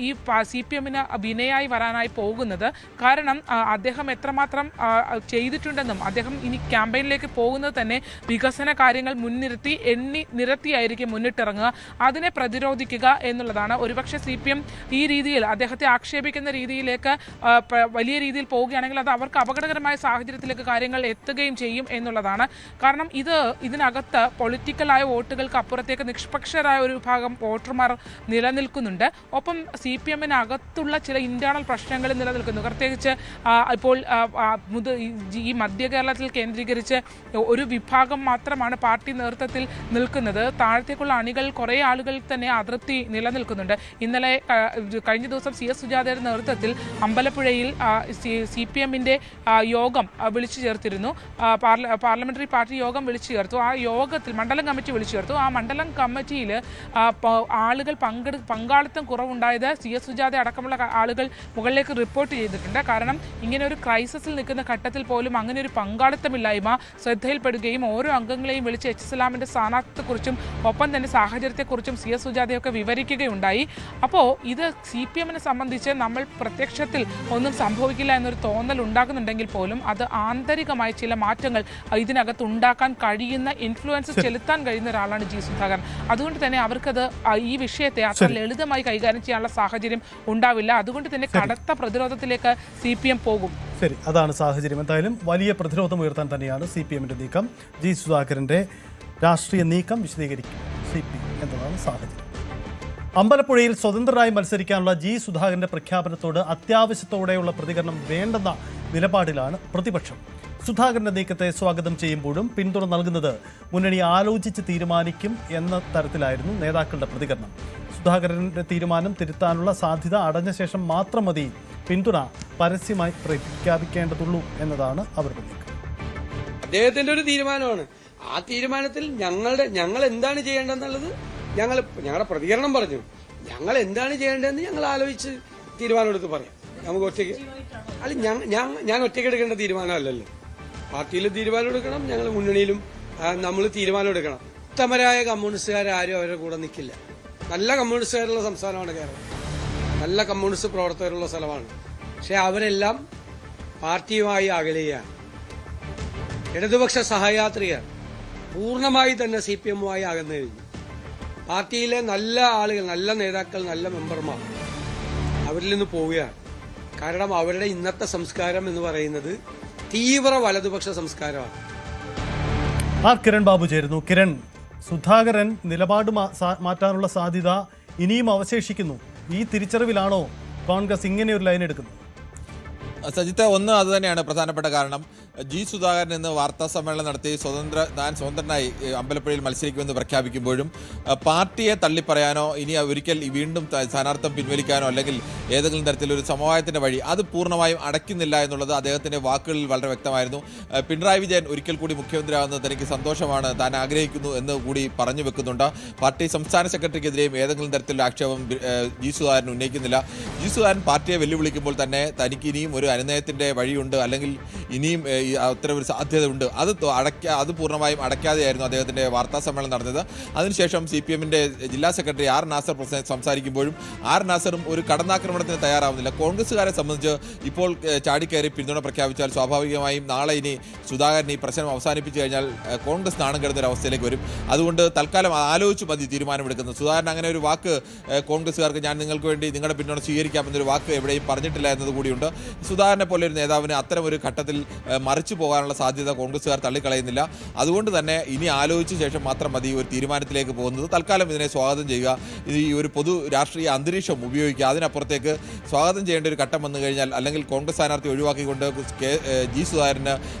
ഈ CPM-ന് വിനയായി വരാനായി പോകുന്നത്. കാരണം അദ്ദേഹം എത്രമാത്രം ചെയ്തിട്ടുണ്ടെന്നും അദ്ദേഹം ഇനി ക്യാമ്പയിനിലേക്ക് പോകുന്നത് തന്നെ വികസന കാര്യങ്ങൾ മുൻനിർത്തി നിരത്തിയായിരിക്കും മുന്നിട്ടിറങ്ങുക. അതിനെ പ്രതിരോധിക്കുക എന്നുള്ളതാണ്. ഒരുപക്ഷെ CPM ഈ രീതിയിൽ അദ്ദേഹത്തെ ആക്ഷേപിക്കുന്ന രീതിയിലേക്ക് വലിയ രീതിയിൽ പോവുകയാണെങ്കിൽ അത് അവർക്ക് അപകടകരമായ സാഹചര്യത്തിലേക്ക് കാര്യങ്ങൾ എത്തുകയും ചെയ്യും എന്നുള്ളതാണ്. കാരണം ഇതിനകത്ത് പൊളിറ്റിക്കലായ വോട്ടുകൾക്ക് അപ്പുറത്തേക്ക് നിഷ്പക്ഷരായ ഒരു വിഭാഗം വോട്ടർമാർ നിലനിൽക്കുന്നുണ്ട്. ഒപ്പം CPM-നകത്തുള്ള ചില ഇന്റേണൽ പ്രശ്നങ്ങൾ നിലനിൽക്കുന്നു. പ്രത്യേകിച്ച് ഇപ്പോൾ ഈ മധ്യ കേരളത്തിൽ കേന്ദ്രീകരിച്ച് ഒരു വിഭാഗം മാത്രമാണ് പാർട്ടി നേതൃത്വത്തിൽ നിൽക്കുന്നത്. താഴത്തേക്കുള്ള അണികൾ കുറേ ആളുകൾ തന്നെ അതൃപ്തി നിലനിൽക്കുന്നുണ്ട്. ഇന്നലെ കഴിഞ്ഞ ദിവസം CS സുജാതയുടെ നേതൃത്വത്തിൽ അമ്പലപ്പുഴയിൽ CPM-ന്റെ യോഗം വിളിച്ചു ചേർത്തിരുന്നു. പാർലമെന്ററി പാർട്ടി യോഗം വിളിച്ചു ചേർത്തു. ആ യോഗത്തിൽ മണ്ഡലം കമ്മിറ്റി വിളിച്ചു ചേർത്തു. ആ മണ്ഡലം കമ്മിറ്റിയിൽ ആളുകൾ പങ്കാളിത്തം കുറവുണ്ടായത് CS സുജാത അടക്കമുള്ള ആളുകൾ മുകളിലേക്ക് റിപ്പോർട്ട് ചെയ്തിട്ടുണ്ട്. കാരണം ഇങ്ങനെ ഒരു ക്രൈസിസിൽ നിൽക്കുന്ന ഘട്ടത്തിൽ പോലും അങ്ങനെ ഒരു പങ്കാളിത്തമില്ലായ്മ ശ്രദ്ധയിൽപ്പെടുകയും ഓരോ അംഗങ്ങളെയും വിളിച്ച് H.S. സ്ഥാനാർത്ഥത്തെക്കുറിച്ചും ഒപ്പം തന്നെ സാഹചര്യത്തെക്കുറിച്ചും CS സുജാതയൊക്കെ വിവരിക്കുകയുണ്ടായി. അപ്പോൾ ഇത് CPM-നെ സംബന്ധിച്ച് നമ്മൾ പ്രത്യക്ഷത്തിൽ ഒന്നും സംഭവിക്കില്ല എന്നൊരു തോന്നൽ ഉണ്ടാകുന്നുണ്ടെങ്കിൽ പോലും അത് ആന്തരികമായ ചില മാറ്റങ്ങൾ ഇതിനകത്ത് ഉണ്ടാക്കാൻ കഴിയുന്ന ഇൻഫ്ലുവൻസ് ചെലുത്താൻ കഴിയുന്ന ഒരാളാണ് ജി സുധാകരൻ. അതുകൊണ്ട് തന്നെ അവർക്കത് ഈ വിഷയത്തെ അത്ര ലളിതമായി കൈകാര്യം ചെയ്യാനുള്ള സാഹചര്യം ഉണ്ടാവില്ല. അതുകൊണ്ട് തന്നെ കടുത്ത പ്രതിരോധത്തിലേക്ക് CPM പോകും. ശരി, അതാണ് സാഹചര്യം. എന്തായാലും വലിയ പ്രതിരോധം ഉയർത്താൻ തന്നെയാണ് CPM-ന്റെ നീക്കം. ജി സുധാകരന്റെ രാഷ്ട്രീയ നീക്കം വിശദീകരിക്കും CP എന്നതാണ് സാഹചര്യം. അമ്പലപ്പുഴയിൽ സ്വതന്ത്രരായി മത്സരിക്കാനുള്ള G. സുധാകരന്റെ പ്രഖ്യാപനത്തോട് അത്യാവശ്യത്തോടെയുള്ള പ്രതികരണം വേണ്ടെന്ന നിലപാടിലാണ് പ്രതിപക്ഷം. സുധാകരന്റെ നീക്കത്തെ സ്വാഗതം ചെയ്യുമ്പോഴും പിന്തുണ നൽകുന്നത് മുന്നണി ആലോചിച്ച് തീരുമാനിക്കും എന്ന തരത്തിലായിരുന്നു നേതാക്കളുടെ പ്രതികരണം. സുധാകരന്റെ തീരുമാനം തിരുത്താനുള്ള സാധ്യത അടഞ്ഞ ശേഷം മാത്രം മതി പിന്തുണ പരസ്യമായി പ്രഖ്യാപിക്കേണ്ടതുള്ളൂ എന്നതാണ് അവരുടെ നീക്കം. അദ്ദേഹത്തിന്റെ ഒരു തീരുമാനമാണ്. ആ തീരുമാനത്തിൽ ഞങ്ങൾ എന്താണ് ചെയ്യേണ്ടതെന്നുള്ളത് ഞങ്ങളുടെ പ്രതികരണം പറഞ്ഞു. ഞങ്ങൾ എന്താണ് ചെയ്യേണ്ടതെന്ന് ഞങ്ങൾ ആലോചിച്ച് തീരുമാനമെടുത്ത് പറയാം. നമുക്ക് ഒറ്റയ്ക്ക് അല്ല, ഞാൻ ഒറ്റയ്ക്ക് എടുക്കേണ്ട തീരുമാനമല്ലല്ലോ. പാർട്ടിയിൽ തീരുമാനം എടുക്കണം, ഞങ്ങൾ മുന്നണിയിലും നമ്മൾ തീരുമാനം എടുക്കണം. ഉത്തമരായ കമ്മ്യൂണിസ്റ്റുകാരും അവരുടെ കൂടെ നിൽക്കില്ല. നല്ല കമ്മ്യൂണിസ്റ്റുകാരുള്ള സംസ്ഥാനമാണ് കേരളം. നല്ല കമ്മ്യൂണിസ്റ്റ് പ്രവർത്തകരുള്ള സ്ഥലമാണ്. പക്ഷെ അവരെല്ലാം പാർട്ടിയുമായി അകലുകയാണ്. ഇടതുപക്ഷ സഹയാത്രികർ പൂർണ്ണമായി തന്നെ CPM-മായി അകന്നു കഴിഞ്ഞു. പാർട്ടിയിലെ നല്ല ആളുകൾ, നല്ല നേതാക്കൾ, നല്ല മെമ്പർമാർ അവരിൽ നിന്ന് പോവുകയാണ്. കാരണം അവരുടെ ഇന്നത്തെ സംസ്കാരം എന്ന് പറയുന്നത് തീവ്ര വലതുപക്ഷ സംസ്കാരമാണ്. കിരൺ ബാബു ചേരുന്നു. കിരൺ, സുധാകരൻ നിലപാട് മാറ്റാനുള്ള സാധ്യത ഇനിയും അവശേഷിക്കുന്നു. ഈ തിരിച്ചറിവിലാണോ കോൺഗ്രസ് ഇങ്ങനെ ഒരു ലൈൻ എടുക്കുന്നത്? സജിത്ത്, ഒന്ന് അത് തന്നെയാണ് പ്രധാനപ്പെട്ട കാരണം. G. സുധാകരൻ ഇന്ന് വാർത്താ സമ്മേളനം നടത്തി താൻ സ്വതന്ത്രനായി അമ്പലപ്പുഴയിൽ മത്സരിക്കുമെന്ന് പ്രഖ്യാപിക്കുമ്പോഴും പാർട്ടിയെ തള്ളിപ്പറയാനോ ഇനി ഒരിക്കൽ വീണ്ടും സ്ഥാനാർത്ഥം പിൻവലിക്കാനോ അല്ലെങ്കിൽ ഏതെങ്കിലും തരത്തിലൊരു സമവായത്തിന്റെ വഴി അത് പൂർണ്ണമായും അടയ്ക്കുന്നില്ല എന്നുള്ളത് അദ്ദേഹത്തിന്റെ വാക്കുകളിൽ വളരെ വ്യക്തമായിരുന്നു. പിണറായി വിജയൻ ഒരിക്കൽ കൂടി മുഖ്യമന്ത്രിയാവുന്നത് തനിക്ക് സന്തോഷമാണ്, താൻ ആഗ്രഹിക്കുന്നു എന്ന് കൂടി പറഞ്ഞു വെക്കുന്നുണ്ട്. പാർട്ടി സംസ്ഥാന സെക്രട്ടറിക്കെതിരെയും ഏതെങ്കിലും തരത്തിലുള്ള ആക്ഷേപം G. സുധാകരൻ ഉന്നയിക്കുന്നില്ല. G. സുധാകരൻ പാർട്ടിയെ വെല്ലുവിളിക്കുമ്പോൾ തന്നെ തനിക്ക് ഇനിയും ഒരു അനുനയത്തിന്റെ വഴിയുണ്ട്, അല്ലെങ്കിൽ ഇനിയും അത്തരം ഒരു സാധ്യത ഉണ്ട്, അത് പൂർണ്ണമായും അടയ്ക്കാതെയായിരുന്നു അദ്ദേഹത്തിന്റെ വാർത്താ സമ്മേളനം നടന്നത്. അതിനുശേഷം CPM-ന്റെ ജില്ലാ സെക്രട്ടറി R. നാസർ സംസാരിക്കുമ്പോഴും R. നാസറും ഒരു കടന്നാക്രമണത്തിന് തയ്യാറാവുന്നില്ല. കോൺഗ്രസുകാരെ സംബന്ധിച്ച് ഇപ്പോൾ ചാടിക്കയറി പിന്തുണ പ്രഖ്യാപിച്ചാൽ സ്വാഭാവികമായും നാളെ ഇനി സുധാകരൻ ഈ പ്രശ്നം അവസാനിപ്പിച്ചു കഴിഞ്ഞാൽ കോൺഗ്രസ് നാണം കെടുന്ന ഒരു അവസ്ഥയിലേക്ക് വരും. അതുകൊണ്ട് തൽക്കാലം ആലോചിച്ച് മതി തീരുമാനമെടുക്കുന്നത്. സുധാകരൻ അങ്ങനെ ഒരു വാക്ക് കോൺഗ്രസുകാർക്ക് ഞാൻ നിങ്ങൾക്ക് വേണ്ടി നിങ്ങളുടെ പിന്തുണ സ്വീകരിക്കാമെന്നൊരു വാക്ക് എവിടെയും പറഞ്ഞിട്ടില്ല എന്നത് കൂടിയുണ്ട്. സുധാകരനെ പോലെ ഒരു നേതാവിന് അത്തരം ഒരു ഘട്ടത്തിൽ മറിച്ചു പോകാനുള്ള സാധ്യത കോൺഗ്രസുകാർ തള്ളിക്കളയുന്നില്ല. അതുകൊണ്ട് തന്നെ ഇനി ആലോചിച്ച ശേഷം മാത്രം മതി ഒരു തീരുമാനത്തിലേക്ക് പോകുന്നത്. തൽക്കാലം ഇതിനെ സ്വാഗതം ചെയ്യുക, ഈ ഒരു പൊതു രാഷ്ട്രീയ അന്തരീക്ഷം ഉപയോഗിക്കുക. അതിനപ്പുറത്തേക്ക് സ്വാഗതം ചെയ്യേണ്ട ഒരു ഘട്ടം വന്നു കഴിഞ്ഞാൽ, അല്ലെങ്കിൽ കോൺഗ്രസ് സ്ഥാനാർത്ഥി ഒഴിവാക്കിക്കൊണ്ട് G. സുധാകരന്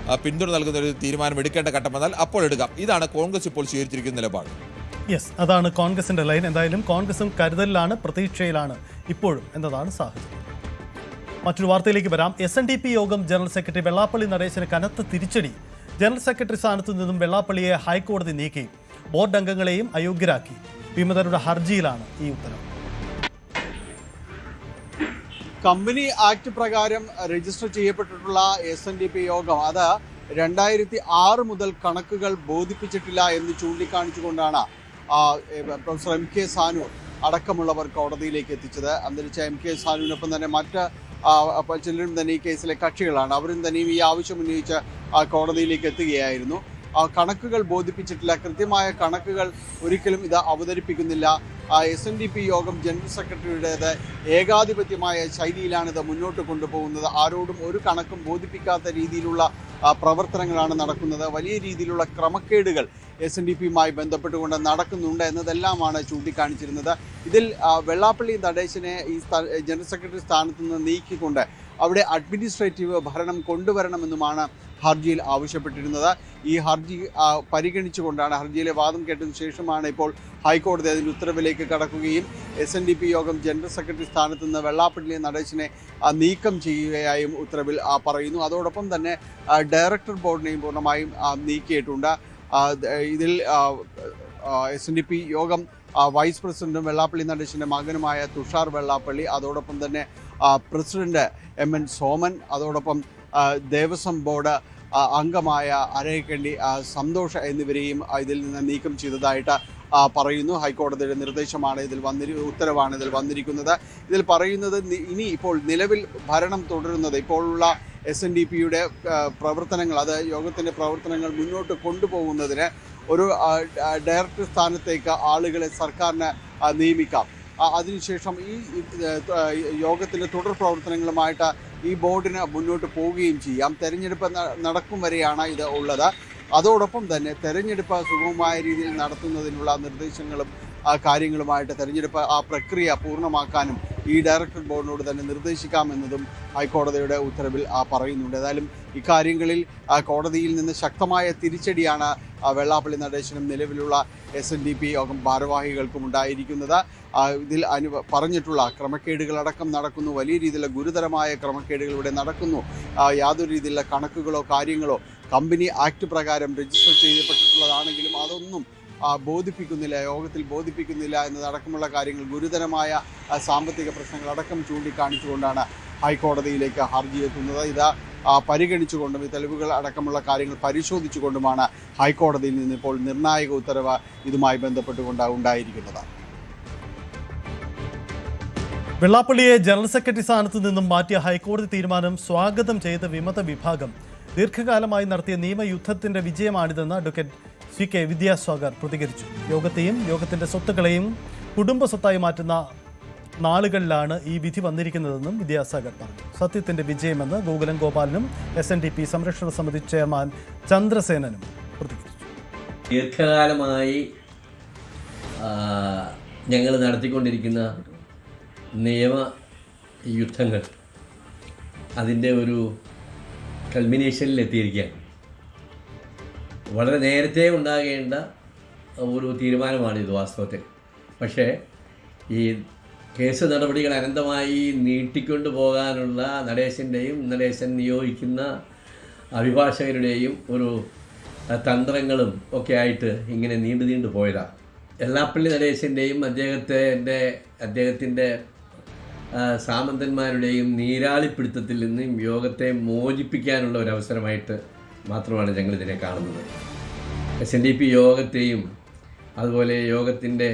പിന്തുണ നൽകുന്ന ഒരു തീരുമാനം എടുക്കേണ്ട ഘട്ടം വന്നാൽ അപ്പോൾ എടുക്കാം. ഇതാണ് കോൺഗ്രസ് ഇപ്പോൾ സ്വീകരിച്ചിരിക്കുന്ന നിലപാട്. അതാണ് കോൺഗ്രസിന്റെ ലൈൻ. എന്തായാലും കോൺഗ്രസും കരുതലിലാണ്, പ്രതീക്ഷയിലാണ് ഇപ്പോഴും എന്നതാണ് സാഹചര്യം. മറ്റൊരു വാർത്തയിലേക്ക് വരാം. SNDP യോഗം ജനറൽ സെക്രട്ടറി വെള്ളാപ്പള്ളി നടേശന് കനത്ത തിരിച്ചടി. ജനറൽ സെക്രട്ടറി സ്ഥാനത്തു നിന്നും വെള്ളാപ്പള്ളിയെ ഹൈക്കോടതി നീക്കി. ബോർഡ് അംഗങ്ങളെയും അയോഗ്യരാക്കി. വിമതരുടെ ഹർജിയിലാണ് ഈ ഉത്തരവ്. കമ്പനി ആക്ട് പ്രകാരം രജിസ്റ്റർ ചെയ്യപ്പെട്ടിട്ടുള്ള SNDP യോഗം അത് 2006 മുതൽ കണക്കുകൾ ബോധിപ്പിച്ചിട്ടില്ല എന്ന് ചൂണ്ടിക്കാണിച്ചുകൊണ്ടാണ് പ്രൊഫസർ MK സാനു അടക്കമുള്ളവർ കോടതിയിലേക്ക് എത്തിച്ചത്. അന്തരിച്ച MK സാനുവിനൊപ്പം തന്നെ മറ്റ് ചിലരും തന്നെ ഈ കേസിലെ കക്ഷികളാണ്. അവരും തന്നെയും ഈ ആവശ്യം ഉന്നയിച്ച് കോടതിയിലേക്ക് എത്തുകയായിരുന്നു. കണക്കുകൾ ബോധിപ്പിച്ചിട്ടില്ല, കൃത്യമായ കണക്കുകൾ ഒരിക്കലും ഇത് അവതരിപ്പിക്കുന്നില്ല. SNDP യോഗം ജനറൽ സെക്രട്ടറിയുടേത് ഏകാധിപത്യമായ ശൈലിയിലാണിത് മുന്നോട്ട് കൊണ്ടുപോകുന്നത്. ആരോടും ഒരു കണക്കും ബോധിപ്പിക്കാത്ത രീതിയിലുള്ള പ്രവർത്തനങ്ങളാണ് നടക്കുന്നത്. വലിയ രീതിയിലുള്ള ക്രമക്കേടുകൾ SNDP-യുമായി ബന്ധപ്പെട്ടുകൊണ്ട് നടക്കുന്നുണ്ട് എന്നതെല്ലാമാണ് ചൂണ്ടിക്കാണിച്ചിരുന്നത്. ഇതിൽ വെള്ളാപ്പള്ളി നടേശനെ ഈ ജനറൽ സെക്രട്ടറി സ്ഥാനത്ത് നിന്ന് നീക്കിക്കൊണ്ട് അവിടെ അഡ്മിനിസ്ട്രേറ്റീവ് ഭരണം കൊണ്ടുവരണമെന്നുമാണ് ഹർജിയിൽ ആവശ്യപ്പെട്ടിരുന്നത്. ഈ ഹർജി പരിഗണിച്ചുകൊണ്ടാണ്, ഹർജിയിലെ വാദം കേട്ടതിനു ശേഷമാണ് ഇപ്പോൾ ഹൈക്കോടതി അതിൻ്റെ ഉത്തരവിലേക്ക് കടക്കുകയും SNDP യോഗം ജനറൽ സെക്രട്ടറി സ്ഥാനത്ത് നിന്ന് വെള്ളാപ്പള്ളി നടേശനെ നീക്കം ചെയ്യുകയായും ഉത്തരവിൽ പറയുന്നു. അതോടൊപ്പം തന്നെ ഡയറക്ടർ ബോർഡിനെയും പൂർണ്ണമായും നീക്കിയിട്ടുണ്ട്. ഇതിൽ SNDP യോഗം വൈസ് പ്രസിഡന്റും വെള്ളാപ്പള്ളി നടേശൻ്റെ മകനുമായ തുഷാർ വെള്ളാപ്പള്ളി, അതോടൊപ്പം തന്നെ പ്രസിഡന്റ് MN സോമൻ, അതോടൊപ്പം ദേവസ്വം ബോർഡ് അംഗമായ അരയക്കണ്ടി സന്തോഷ് എന്നിവരെയും ഇതിൽ നിന്ന് നീക്കം ചെയ്തതായിട്ട് പറയുന്നു. ഹൈക്കോടതിയുടെ നിർദ്ദേശമാണ് ഉത്തരവാണ് ഇതിൽ വന്നിരിക്കുന്നത്. ഇതിൽ പറയുന്നത് ഇനി ഇപ്പോൾ നിലവിൽ ഭരണം തുടരുന്നത് ഇപ്പോഴുള്ള SNDP-യുടെ പ്രവർത്തനങ്ങൾ, അത് യോഗത്തിൻ്റെ പ്രവർത്തനങ്ങൾ മുന്നോട്ട് കൊണ്ടുപോകുന്നതിന് ഒരു ഡയറക്ടർ സ്ഥാനത്തേക്ക് ആളുകളെ സർക്കാരിന് നിയമിക്കാം. അതിനുശേഷം ഈ യോഗത്തിൻ്റെ തുടർ പ്രവർത്തനങ്ങളുമായിട്ട് ഈ ബോർഡിന് മുന്നോട്ട് പോവുകയും ചെയ്യാം. തെരഞ്ഞെടുപ്പ് നടക്കും വരെയാണ് ഇത് ഉള്ളത്. അതോടൊപ്പം തന്നെ തെരഞ്ഞെടുപ്പ് സുഗമമായ രീതിയിൽ നടത്തുന്നതിനുള്ള നിർദ്ദേശങ്ങളും കാര്യങ്ങളുമായിട്ട് തെരഞ്ഞെടുപ്പ് പ്രക്രിയ പൂർണ്ണമാക്കാനും ഈ ഡയറക്ടർ ബോർഡിനോട് തന്നെ നിർദ്ദേശിക്കാമെന്നതും ഹൈക്കോടതിയുടെ ഉത്തരവിൽ പറയുന്നുണ്ട്. ഏതായാലും ഇക്കാര്യങ്ങളിൽ കോടതിയിൽ നിന്ന് ശക്തമായ തിരിച്ചടിയാണ് വെള്ളാപ്പള്ളി നടേശനും നിലവിലുള്ള SNDP യോഗം ഭാരവാഹികൾക്കും ഉണ്ടായിരിക്കുന്നത്. ഇതിൽ പറഞ്ഞിട്ടുള്ള ക്രമക്കേടുകളടക്കം നടക്കുന്നു, വലിയ രീതിയിലുള്ള ഗുരുതരമായ ക്രമക്കേടുകൾ ഇവിടെ നടക്കുന്നു. യാതൊരു രീതിയിലുള്ള കണക്കുകളോ കാര്യങ്ങളോ കമ്പനി ആക്ട് പ്രകാരം രജിസ്റ്റർ ചെയ്യപ്പെട്ടിട്ടുള്ളതാണെങ്കിലും അതൊന്നും ബോധിപ്പിക്കുന്നില്ല, യോഗത്തിൽ ബോധിപ്പിക്കുന്നില്ല എന്നതടക്കമുള്ള കാര്യങ്ങൾ, ഗുരുതരമായ സാമ്പത്തിക പ്രശ്നങ്ങളടക്കം ചൂണ്ടിക്കാണിച്ചുകൊണ്ടാണ് ഹൈക്കോടതിയിലേക്ക് ഹർജി എത്തുന്നത്. ഇത് പരിഗണിച്ചുകൊണ്ടും ഈ തെളിവുകൾ അടക്കമുള്ള കാര്യങ്ങൾ പരിശോധിച്ചുകൊണ്ടുമാണ് ഹൈക്കോടതിയിൽ നിന്ന് ഇപ്പോൾ നിർണായക ഉത്തരവ് ഇതുമായി ബന്ധപ്പെട്ടുകൊണ്ട് ഉണ്ടായിരിക്കുന്നത്. വെള്ളാപ്പള്ളിയെ ജനറൽ സെക്രട്ടറി സ്ഥാനത്ത് നിന്നും മാറ്റിയ ഹൈക്കോടതി തീരുമാനം സ്വാഗതം ചെയ്ത വിമത വിഭാഗം ദീർഘകാലമായി നടത്തിയ നിയമയുദ്ധത്തിന്റെ വിജയമാണിതെന്ന് അഡ്വക്കേറ്റ് CK വിദ്യാസാഗർ പ്രതികരിച്ചു. യോഗത്തെയും യോഗത്തിന്റെ സ്വത്തുക്കളെയും കുടുംബ സ്വത്തായി മാറ്റുന്ന നാളുകളിലാണ് ഈ വിധി വന്നിരിക്കുന്നതെന്നും വിദ്യാസാഗർ പറഞ്ഞു. സത്യത്തിന്റെ വിജയമെന്ന് ഗോകുലം ഗോപാലനും SNDP സംരക്ഷണ സമിതി ചെയർമാൻ ചന്ദ്രസേനനും പ്രതികരിച്ചു. ദീർഘകാലമായി ഞങ്ങൾ നടത്തിക്കൊണ്ടിരിക്കുന്ന നിയമയുദ്ധങ്ങൾ അതിൻ്റെ ഒരു കൾമിനേഷനിൽ എത്തിയിരിക്കുകയാണ്. വളരെ നേരത്തെ ഉണ്ടാകേണ്ട ഒരു തീരുമാനമാണിത് വാസ്തവത്തിൽ. പക്ഷേ ഈ കേസ് നടപടികൾ അനന്തമായി നീട്ടിക്കൊണ്ടു പോകാനുള്ള നടേശൻ നിയോഗിക്കുന്ന അഭിഭാഷകരുടെയും ഒരു തന്ത്രങ്ങളും ഒക്കെ ആയിട്ട് ഇങ്ങനെ നീണ്ടു പോയതാണ്. വെള്ളാപ്പള്ളി നടേശൻ്റെയും അദ്ദേഹത്തിൻ്റെ സാമന്തന്മാരുടെയും നീരാളിപ്പിടുത്തത്തിൽ നിന്നും യോഗത്തെ മോചിപ്പിക്കാനുള്ള ഒരു അവസരമായിട്ട് മാത്രമാണ് ഞങ്ങളിതിനെ കാണുന്നത്. SNDP യോഗത്തെയും അതുപോലെ യോഗത്തിൻ്റെ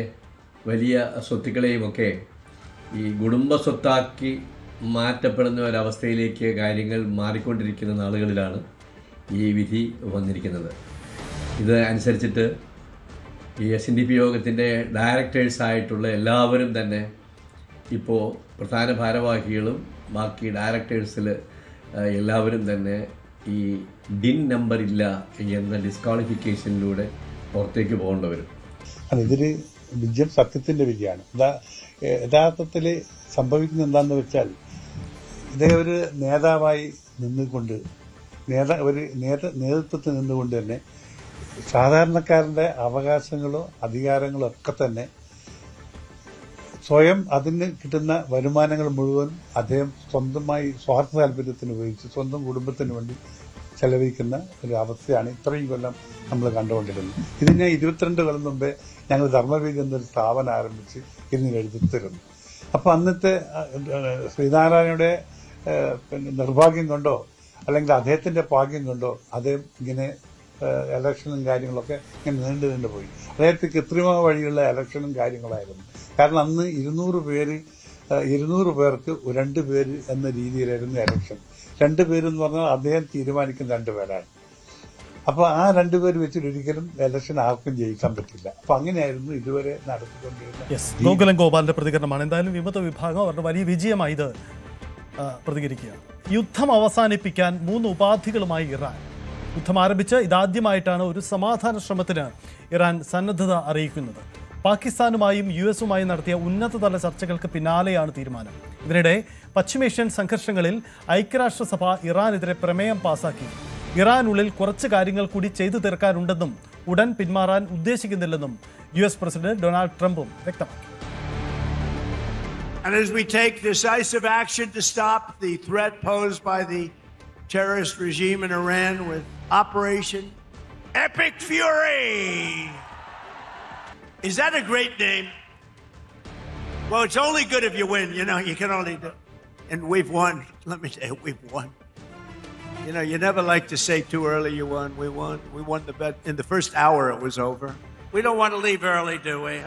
വലിയ സ്വത്തുക്കളെയുമൊക്കെ ഈ കുടുംബ സ്വത്താക്കി മാറ്റപ്പെടുന്ന ഒരവസ്ഥയിലേക്ക് കാര്യങ്ങൾ മാറിക്കൊണ്ടിരിക്കുന്ന നാളുകളിലാണ് ഈ വിധി വന്നിരിക്കുന്നത്. ഇത് അനുസരിച്ചിട്ട് ഈ SNDP യോഗത്തിൻ്റെ ഡയറക്ടേഴ്സായിട്ടുള്ള എല്ലാവരും തന്നെ ഇപ്പോൾ പ്രധാന ഭാരവാഹികളും ബാക്കി ഡയറക്ടേഴ്സിൽ എല്ലാവരും തന്നെ ഈ DIN നമ്പർ ഇല്ല എന്ന ഡിസ്ക്വാളിഫിക്കേഷനിലൂടെ പുറത്തേക്ക് പോകേണ്ടി വരും. ഇതൊരു വിജയം സത്യത്തിന്റെ വിജയമാണ്. യഥാർത്ഥത്തിൽ സംഭവിക്കുന്ന എന്താണെന്ന് വെച്ചാൽ ഇതേ ഒരു നേതാവായി നിന്നുകൊണ്ട് നേതൃത്വത്തിൽ നിന്നുകൊണ്ട് തന്നെ സാധാരണക്കാരന്റെ അവകാശങ്ങളോ അധികാരങ്ങളോ ഒക്കെ തന്നെ സ്വയം അതിന് കിട്ടുന്ന വരുമാനങ്ങൾ മുഴുവൻ അദ്ദേഹം സ്വന്തമായി സ്വാർത്ഥ താല്പര്യത്തിന് ഉപയോഗിച്ച് സ്വന്തം കുടുംബത്തിന് വേണ്ടി ചെലവഴിക്കുന്ന ഒരു അവസ്ഥയാണ് ഇത്രയും കൊല്ലം നമ്മൾ കണ്ടുകൊണ്ടിരുന്നത്. ഇതിന് 22 കൊല്ലം മുമ്പേ ഞങ്ങൾ ധർമ്മവീതി എന്നൊരു സ്ഥാപനം ആരംഭിച്ച് ഇതിന് എഴുതിത്തരുന്നു. അപ്പോൾ അന്നത്തെ ശ്രീനാരായണയുടെ നിർഭാഗ്യം കൊണ്ടോ അല്ലെങ്കിൽ അദ്ദേഹത്തിന്റെ ഭാഗ്യം കൊണ്ടോ അദ്ദേഹം ഇങ്ങനെ ഇലക്ഷനും കാര്യങ്ങളൊക്കെ ഇങ്ങനെ നീണ്ടു പോയി. അദ്ദേഹത്തെ കൃത്രിമ വഴിയുള്ള ഇലക്ഷനും കാര്യങ്ങളായിരുന്നു. കാരണം അന്ന് 200 പേർക്ക് 2 പേര് എന്ന രീതിയിലായിരുന്നു ഇലക്ഷൻ. 2 പേരെന്ന് പറഞ്ഞാൽ അദ്ദേഹം തീരുമാനിക്കുന്ന 2 പേരാണ്. അപ്പോൾ ആ 2 പേര് വെച്ചിട്ട് ഒരിക്കലും ഇലക്ഷൻ ആർക്കും ജയിക്കാൻ പറ്റില്ല. അപ്പൊ അങ്ങനെയായിരുന്നു ഇതുവരെ നടത്തിക്കൊണ്ടിരുന്നത്. ഗോകുലം ഗോപാലിന്റെ പ്രതികരണമാണ്. എന്തായാലും വിമത വിഭാഗം അവരുടെ വലിയ വിജയമായി ഇത് പ്രതികരിക്കുകയാണ്. യുദ്ധം അവസാനിപ്പിക്കാൻ 3 ഉപാധികളുമായി ഇറാൻ. യുദ്ധം ആരംഭിച്ച് ഇതാദ്യമായിട്ടാണ് ഒരു സമാധാന ശ്രമത്തിന് ഇറാൻ സന്നദ്ധത അറിയിക്കുന്നത്. പാകിസ്ഥാനുമായും US-ഉമായും നടത്തിയ ഉന്നതതല ചർച്ചകൾക്ക് പിന്നാലെയാണ് തീരുമാനം. ഇതിനിടെ പശ്ചിമേഷ്യൻ സംഘർഷങ്ങളിൽ ഐക്യരാഷ്ട്രസഭ ഇറാനെതിരെ പ്രമേയം പാസാക്കി. ഇറാനുള്ളിൽ കുറച്ച് കാര്യങ്ങൾ കൂടി ചെയ്തു തീർക്കാനുണ്ടെന്നും ഉടൻ പിന്മാറാൻ ഉദ്ദേശിക്കുന്നില്ലെന്നും US പ്രസിഡന്റ് ഡൊണാൾഡ് ട്രംപും വ്യക്തമാക്കി. And as we take decisive action to stop the threat posed by the terrorist regime in Iran with Operation Epic Fury. Is that a great name? Well, it's only good if you win. You know, you can only do. And we've won. Let me tell you, we've won. You know, you never like to say too early you won. We won. We won the bet. In the first hour, it was over. We don't want to leave early, do we?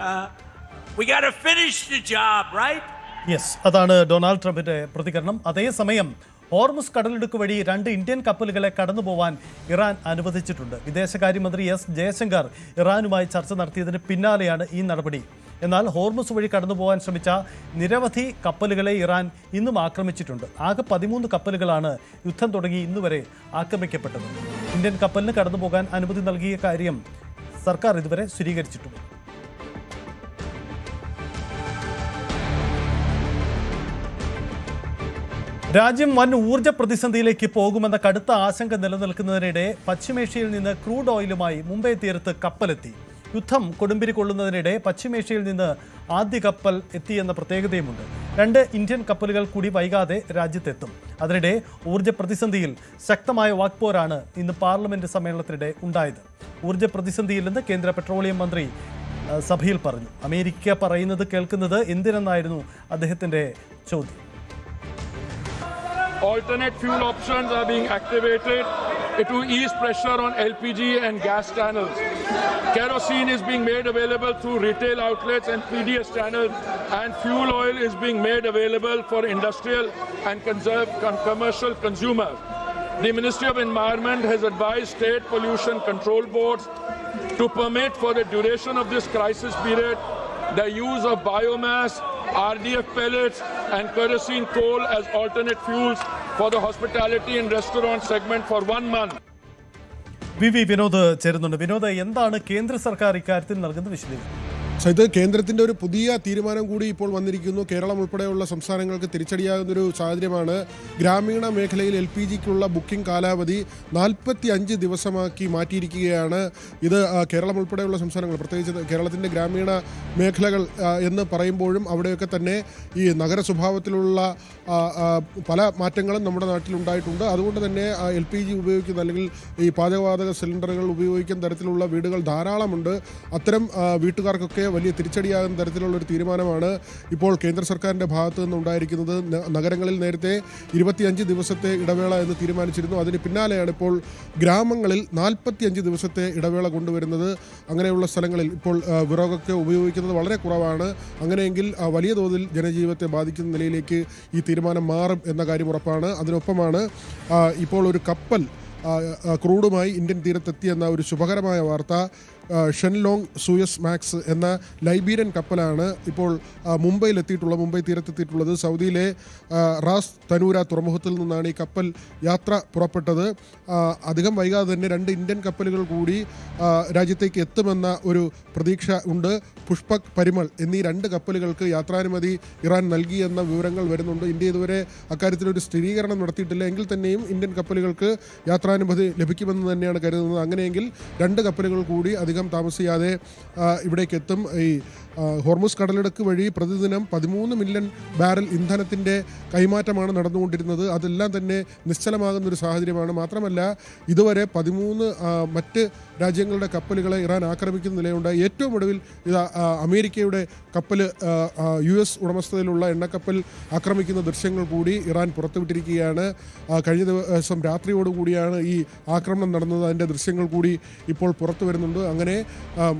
We got to finish the job, right? Yes, അതാണ് Donald ട്രംപിന്റെ പ്രതികരണം. അതേസമയം Hormuz കടലിടുക്ക് വഴി 2 Indian കപ്പലുകളെ കടന്നുപോവാൻ Iran അനുവദിച്ചിട്ടുണ്ട്. വിദേശകാര്യമന്ത്രി S. Jaishankar ഇറാനുമായി ചർച്ച നടത്തിയതിന് പിന്നാലെയാണ് ഈ നടപടി. എന്നാൽ ഹോർമുസ് വഴി കടന്നുപോകാൻ ശ്രമിച്ച നിരവധി കപ്പലുകളെ ഇറാൻ ഇന്നും ആക്രമിച്ചിട്ടുണ്ട്. ആകെ 13 കപ്പലുകളാണ് യുദ്ധം തുടങ്ങി ഇന്നുവരെ ആക്രമിക്കപ്പെട്ടത്. ഇന്ത്യൻ കപ്പലിന് കടന്നുപോകാൻ അനുമതി നൽകിയ കാര്യം സർക്കാർ ഇതുവരെ സ്ഥിരീകരിച്ചിട്ടുണ്ട്. രാജ്യം വൻ ഊർജ്ജ പ്രതിസന്ധിയിലേക്ക് പോകുമെന്ന കടുത്ത ആശങ്ക നിലനിൽക്കുന്നതിനിടെ പശ്ചിമേഷ്യയിൽ നിന്ന് ക്രൂഡ് ഓയിലുമായി മുംബൈ തീരത്ത് കപ്പലെത്തി. യുദ്ധം കൊടുമ്പിരി കൊള്ളുന്നതിനിടെ പശ്ചിമേഷ്യയിൽ നിന്ന് ആദ്യ കപ്പൽ എത്തിയെന്ന പ്രത്യേകതയുമുണ്ട്. 2 ഇന്ത്യൻ കപ്പലുകൾ കൂടി വൈകാതെ രാജ്യത്തെത്തും. അതിനിടെ ഊർജ്ജ പ്രതിസന്ധിയിൽ ശക്തമായ വാക്പോരാണ് ഇന്ന് പാർലമെന്റ് സമ്മേളനത്തിനിടെ ഉണ്ടായത്. ഊർജ്ജ പ്രതിസന്ധിയില്ലെന്ന് കേന്ദ്ര പെട്രോളിയം മന്ത്രി സഭയിൽ പറഞ്ഞു. അമേരിക്ക പറയുന്നത് കേൾക്കുന്നത് എന്തിനെന്നായിരുന്നു അദ്ദേഹത്തിന്റെ ചോദ്യം. Alternate fuel options are being activated to ease pressure on LPG and gas channels. Kerosene is being made available through retail outlets and PDS channels, and fuel oil is being made available for industrial and commercial consumers. The Ministry of Environment has advised state pollution control boards to permit for the duration of this crisis period the use of biomass, RDF pellets and kerosene coal as alternate fuels for the hospitality and restaurant segment for 1 month. Vinod ചേരുന്നുണ്ട്. വിനോദ്, എന്താണ് കേന്ദ്ര സർക്കാർ ഇക്കാര്യത്തിൽ നൽകുന്ന വിശദീകരണം? ഇത് കേന്ദ്രത്തിൻ്റെ ഒരു പുതിയ തീരുമാനം കൂടി ഇപ്പോൾ വന്നിരിക്കുന്നു. കേരളം ഉൾപ്പെടെയുള്ള സംസ്ഥാനങ്ങൾക്ക് തിരിച്ചടിയാകുന്നൊരു സാഹചര്യമാണ്. ഗ്രാമീണ മേഖലയിൽ LPGക്കുള്ള ബുക്കിംഗ് കാലാവധി 45 ദിവസമാക്കി മാറ്റിയിരിക്കുകയാണ്. ഇത് കേരളം ഉൾപ്പെടെയുള്ള സംസ്ഥാനങ്ങൾ, പ്രത്യേകിച്ച് കേരളത്തിൻ്റെ ഗ്രാമീണ മേഖലകൾ എന്ന് പറയുമ്പോഴും അവിടെയൊക്കെ തന്നെ ഈ നഗര സ്വഭാവത്തിലുള്ള പല മാറ്റങ്ങളും നമ്മുടെ നാട്ടിലുണ്ടായിട്ടുണ്ട്. അതുകൊണ്ട് തന്നെ LPG ഉപയോഗിക്കുന്ന അല്ലെങ്കിൽ ഈ പാചകവാതക സിലിണ്ടറുകൾ ഉപയോഗിക്കുന്ന തരത്തിലുള്ള വീടുകൾ ധാരാളമുണ്ട്. അത്തരം വീട്ടുകാർക്കൊക്കെ വലിയ തിരിച്ചടിയാകുന്ന തരത്തിലുള്ളൊരു തീരുമാനമാണ് ഇപ്പോൾ കേന്ദ്ര സർക്കാരിൻ്റെ ഭാഗത്തു നിന്നുണ്ടായിരിക്കുന്നത്. നഗരങ്ങളിൽ നേരത്തെ 25 ദിവസത്തെ ഇടവേള എന്ന് തീരുമാനിച്ചിരുന്നു. അതിന് പിന്നാലെയാണ് ഇപ്പോൾ ഗ്രാമങ്ങളിൽ 45 ദിവസത്തെ ഇടവേള കൊണ്ടുവരുന്നത്. അങ്ങനെയുള്ള സ്ഥലങ്ങളിൽ ഇപ്പോൾ വിറകൊക്കെ ഉപയോഗിക്കുന്നത് വളരെ കുറവാണ്. അങ്ങനെയെങ്കിൽ വലിയ തോതിൽ ജനജീവിതത്തെ ബാധിക്കുന്ന നിലയിലേക്ക് ഈ തീരുമാനം മാറും എന്ന കാര്യം ഉറപ്പാണ്. അതിനൊപ്പമാണ് ഇപ്പോൾ ഒരു കപ്പൽ ക്രൂഡുമായി ഇന്ത്യൻ തീരത്തെത്തിയെന്ന ഒരു ശുഭകരമായ വാർത്ത. ഷെൻലോങ് സൂയസ് മാക്സ് എന്ന ലൈബീരിയൻ കപ്പലാണ് ഇപ്പോൾ മുംബൈ തീരത്തെത്തിയിട്ടുള്ളത്. സൗദിയിലെ റാസ് തനൂര തുറമുഖത്തിൽ നിന്നാണ് ഈ കപ്പൽ യാത്ര പുറപ്പെട്ടത്. അധികം വൈകാതെ തന്നെ 2 ഇന്ത്യൻ കപ്പലുകൾ കൂടി രാജ്യത്തേക്ക് എത്തുമെന്ന ഒരു പ്രതീക്ഷ ഉണ്ട്. പുഷ്പക്, പരിമൾ എന്നീ 2 കപ്പലുകൾക്ക് യാത്രാനുമതി ഇറാൻ നൽകിയെന്ന വിവരങ്ങൾ വരുന്നുണ്ട്. ഇന്ത്യ ഇതുവരെ അക്കാര്യത്തിലൊരു സ്ഥിരീകരണം നടത്തിയിട്ടില്ല. എങ്കിൽ തന്നെയും ഇന്ത്യൻ കപ്പലുകൾക്ക് യാത്രാനുമതി ലഭിക്കുമെന്ന് തന്നെയാണ് കരുതുന്നത്. അങ്ങനെയെങ്കിൽ 2 കപ്പലുകൾ കൂടി അധികം താമസിയാതെ ഇവിടേക്ക് എത്തും. ഈ ഹോർമുസ് കടലിടുക്ക് വഴി പ്രതിദിനം 13 മില്യൺ ബാരൽ ഇന്ധനത്തിൻ്റെ കൈമാറ്റമാണ് നടന്നുകൊണ്ടിരുന്നത്. അതെല്ലാം തന്നെ നിശ്ചലമാകുന്നൊരു സാഹചര്യമാണ്. മാത്രമല്ല ഇതുവരെ 13 മറ്റ് രാജ്യങ്ങളുടെ കപ്പലുകളെ ഇറാൻ ആക്രമിക്കുന്ന നിലയുണ്ടായി. ഏറ്റവും ഒടുവിൽ അമേരിക്കയുടെ കപ്പൽ US ഉടമസ്ഥതയിലുള്ള എണ്ണക്കപ്പൽ ആക്രമിക്കുന്ന ദൃശ്യങ്ങൾ കൂടി ഇറാൻ പുറത്തുവിട്ടിരിക്കുകയാണ്. കഴിഞ്ഞ ദിവസം രാത്രിയോടുകൂടിയാണ് ഈ ആക്രമണം നടന്നത്. അതിൻ്റെ ദൃശ്യങ്ങൾ കൂടി ഇപ്പോൾ പുറത്തു വരുന്നുണ്ട്. അങ്ങനെ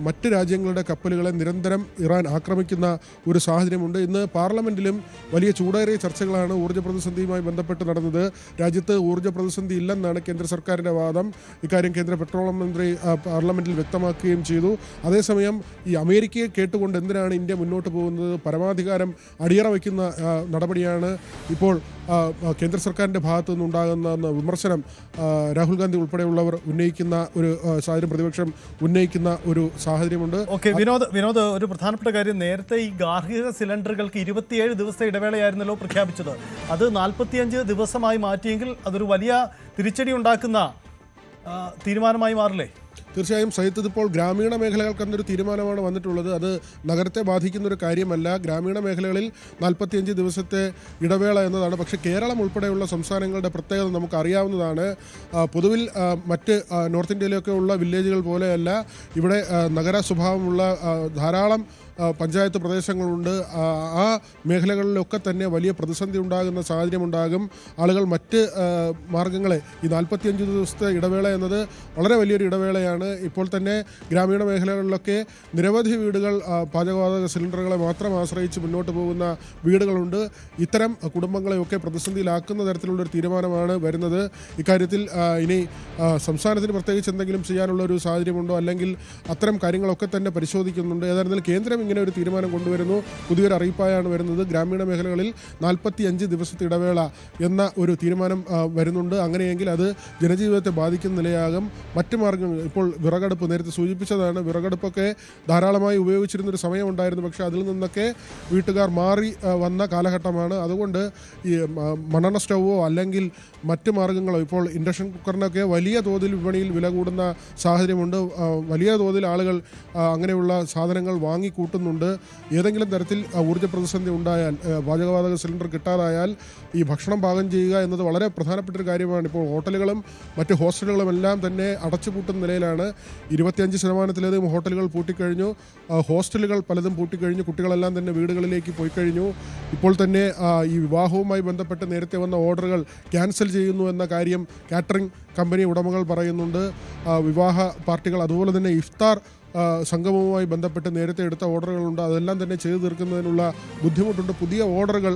മറ്റ് രാജ്യങ്ങളുടെ കപ്പലുകളെ നിരന്തരം ഇറാൻ ആക്രമിക്കുന്ന ഒരു സാഹചര്യമുണ്ട്. ഇന്ന് പാർലമെന്റിലും വലിയ ചൂടേറിയ ചർച്ചകളാണ് ഊർജ്ജ പ്രതിസന്ധിയുമായി ബന്ധപ്പെട്ട് നടന്നത്. രാജ്യത്ത് ഊർജ്ജ പ്രതിസന്ധി ഇല്ലെന്നാണ് കേന്ദ്ര സർക്കാരിൻ്റെ വാദം. ഇക്കാര്യം കേന്ദ്ര പെട്രോളിയം മന്ത്രി പാർലമെന്റിൽ വ്യക്തമാക്കുകയും ചെയ്തു. അതേസമയം ഈ അമേരിക്കയെ കേട്ടുകൊണ്ട് എന്തിനാണ് ഇന്ത്യ മുന്നോട്ട് പോകുന്നത്? പരമാധികാരം അടിയറ വയ്ക്കുന്ന നടപടിയാണ് ഇപ്പോൾ കേന്ദ്ര സർക്കാരിൻ്റെ ഭാഗത്തു നിന്നുണ്ടാകുന്ന വിമർശനം രാഹുൽ ഗാന്ധി ഉൾപ്പെടെയുള്ളവർ ഉന്നയിക്കുന്ന ഒരു സാഹചര്യം, പ്രതിപക്ഷം ഉന്നയിക്കുന്ന ഒരു സാഹചര്യമുണ്ട്. ഓക്കെ വിനോദ്, ഒരു പ്രധാനപ്പെട്ട കാര്യം, നേരത്തെ ഈ ഗാർഹിക സിലിണ്ടറുകൾക്ക് 27 ദിവസത്തെ ഇടവേളയായിരുന്നല്ലോ പ്രഖ്യാപിച്ചത്. അത് 45 ദിവസമായി മാറ്റിയെങ്കിൽ അതൊരു വലിയ തിരിച്ചടി ഉണ്ടാക്കുന്ന തീരുമാനമായി മാറില്ലേ? തീർച്ചയായും സഹിത്ത് ഇപ്പോൾ ഗ്രാമീണ മേഖലകൾക്ക് എന്നൊരു തീരുമാനമാണ് വന്നിട്ടുള്ളത്. അത് നഗരത്തെ ബാധിക്കുന്ന ഒരു കാര്യമല്ല. ഗ്രാമീണ മേഖലകളിൽ 45 ദിവസത്തെ ഇടവേള എന്നതാണ്. പക്ഷേ കേരളം ഉൾപ്പെടെയുള്ള സംസ്ഥാനങ്ങളുടെ പ്രത്യേകത നമുക്ക് അറിയാവുന്നതാണ്. പൊതുവിൽ മറ്റ് നോർത്ത് ഇന്ത്യയിലൊക്കെ ഉള്ള വില്ലേജുകൾ പോലെയല്ല. ഇവിടെ നഗര സ്വഭാവമുള്ള ധാരാളം പഞ്ചായത്ത് പ്രദേശങ്ങളുണ്ട്. ആ മേഖലകളിലൊക്കെ തന്നെ വലിയ പ്രതിസന്ധി ഉണ്ടാകുന്ന സാഹചര്യമുണ്ടാകും. ആളുകൾ മറ്റ് മാർഗങ്ങളെ, ഈ 45 ദിവസത്തെ ഇടവേള എന്നത് വളരെ വലിയൊരു ഇടവേളയാണ്. ഇപ്പോൾ തന്നെ ഗ്രാമീണ മേഖലകളിലൊക്കെ നിരവധി വീടുകൾ പാചകവാതക സിലിണ്ടറുകളെ മാത്രം ആശ്രയിച്ച് മുന്നോട്ട് പോകുന്ന വീടുകളുണ്ട്. ഇത്തരം കുടുംബങ്ങളെയൊക്കെ പ്രതിസന്ധിയിലാക്കുന്ന തരത്തിലുള്ളൊരു തീരുമാനമാണ് വരുന്നത്. ഇക്കാര്യത്തിൽ ഇനി സംസ്ഥാനത്തിന് പ്രത്യേകിച്ച് എന്തെങ്കിലും ചെയ്യാനുള്ള ഒരു സാഹചര്യമുണ്ടോ, അല്ലെങ്കിൽ അത്തരം കാര്യങ്ങളൊക്കെ തന്നെ പരിശോധിക്കുന്നുണ്ട്. ഏതായിരുന്നാലും കേന്ദ്രം ഇങ്ങനെ ഒരു തീരുമാനം കൊണ്ടുവരുന്നു. പുതിയൊരു അറിയിപ്പായാണ് വരുന്നത്. ഗ്രാമീണ മേഖലകളിൽ 45 ദിവസത്തെ ഇടവേള എന്ന ഒരു തീരുമാനം വരുന്നുണ്ട്. അങ്ങനെയെങ്കിൽ അത് ജനജീവിതത്തെ ബാധിക്കുന്ന നിലയാകും. മറ്റു മാർഗ്ഗങ്ങൾ ഇപ്പോൾ വിറകടുപ്പ് നേരത്തെ സൂചിപ്പിച്ചതാണ്. വിറകടുപ്പൊക്കെ ധാരാളമായി ഉപയോഗിച്ചിരുന്നൊരു സമയമുണ്ടായിരുന്നു. പക്ഷേ അതിൽ നിന്നൊക്കെ വീട്ടുകാർ മാറി വന്ന കാലഘട്ടമാണ്. അതുകൊണ്ട് ഈ മണ്ണെണ്ണ സ്റ്റൗവോ അല്ലെങ്കിൽ മറ്റ് മാർഗ്ഗങ്ങളോ, ഇപ്പോൾ ഇൻഡക്ഷൻ കുക്കറിനൊക്കെ വലിയ തോതിൽ വിപണിയിൽ വില കൂടുന്ന സാഹചര്യമുണ്ട്. വലിയ തോതിൽ ആളുകൾ അങ്ങനെയുള്ള സാധനങ്ങൾ വാങ്ങിക്കൂട്ടുന്നുണ്ട്. ഏതെങ്കിലും തരത്തിൽ ഊർജ്ജ പ്രതിസന്ധി ഉണ്ടായാൽ, പാചകവാതക സിലിണ്ടർ കിട്ടാതായാൽ ഈ ഭക്ഷണം പാകം ചെയ്യുക എന്നത് വളരെ പ്രധാനപ്പെട്ടൊരു കാര്യമാണ്. ഇപ്പോൾ ഹോട്ടലുകളും മറ്റ് ഹോസ്റ്റലുകളും എല്ലാം തന്നെ അടച്ചുപൂട്ടുന്ന നിലയിലാണ്. 25%-ലധികം ഹോട്ടലുകൾ പൂട്ടിക്കഴിഞ്ഞു. ഹോസ്റ്റലുകൾ പലതും പൂട്ടിക്കഴിഞ്ഞു. കുട്ടികളെല്ലാം തന്നെ വീടുകളിലേക്ക് പോയി കഴിഞ്ഞു. ഇപ്പോൾ തന്നെ ഈ വിവാഹവുമായി ബന്ധപ്പെട്ട് നേരത്തെ വന്ന ഓർഡറുകൾ ക്യാൻസൽ ചെയ്യുന്നു എന്ന കാര്യം കാറ്ററിംഗ് കമ്പനി ഉടമകൾ പറയുന്നുണ്ട്. വിവാഹ പാർട്ടികൾ അതുപോലെ തന്നെ ഇഫ്താർ സംഗമവുമായി ബന്ധപ്പെട്ട് നേരത്തെ എടുത്ത ഓർഡറുകളുണ്ട്. അതെല്ലാം തന്നെ ചെയ്തു തീർക്കുന്നതിനുള്ള ബുദ്ധിമുട്ടുണ്ട്. പുതിയ ഓർഡറുകൾ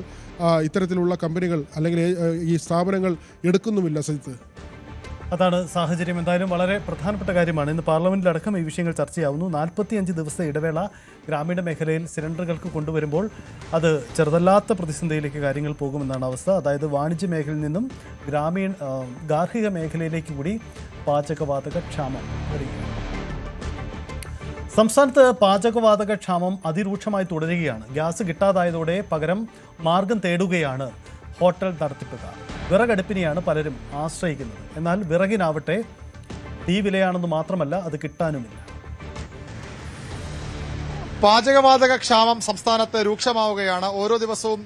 ഇത്തരത്തിലുള്ള കമ്പനികൾ അല്ലെങ്കിൽ ഈ സ്ഥാപനങ്ങൾ എടുക്കുന്നുമില്ല. സജിത്ത്, അതാണ് സാഹചര്യം. എന്തായാലും വളരെ പ്രധാനപ്പെട്ട കാര്യമാണ്. ഇന്ന് പാർലമെന്റിലടക്കം ഈ വിഷയങ്ങൾ ചർച്ചയാവുന്നു. 45 ദിവസത്തെ ഇടവേള ഗ്രാമീണ മേഖലയിൽ സിലിണ്ടറുകൾക്ക് കൊണ്ടുവരുമ്പോൾ അത് ചെറുതല്ലാത്ത പ്രതിസന്ധിയിലേക്ക് കാര്യങ്ങൾ പോകുമെന്നാണ് അവസ്ഥ. അതായത് വാണിജ്യ മേഖലയിൽ നിന്നും ഗാർഹിക മേഖലയിലേക്ക് കൂടി പാചകവാതക ക്ഷാമം വരികയാണ്. സംസ്ഥാനത്ത് പാചകവാതക ക്ഷാമം അതിരൂക്ഷമായി തുടരുകയാണ്. ഗ്യാസ് കിട്ടാതായതോടെ പകരം മാർഗം തേടുകയാണ് ഹോട്ടൽ നടത്തിപ്പുകാർ. വിറകടുപ്പിനെയാണ് പലരും ആശ്രയിക്കുന്നത്. എന്നാൽ വിറകിനാവട്ടെ തീ വിലയാണെന്ന് മാത്രമല്ല, അത് കിട്ടാനുമില്ല. പാചകവാതക ക്ഷാമം സംസ്ഥാനത്ത് രൂക്ഷമാവുകയാണ്. ഓരോ ദിവസവും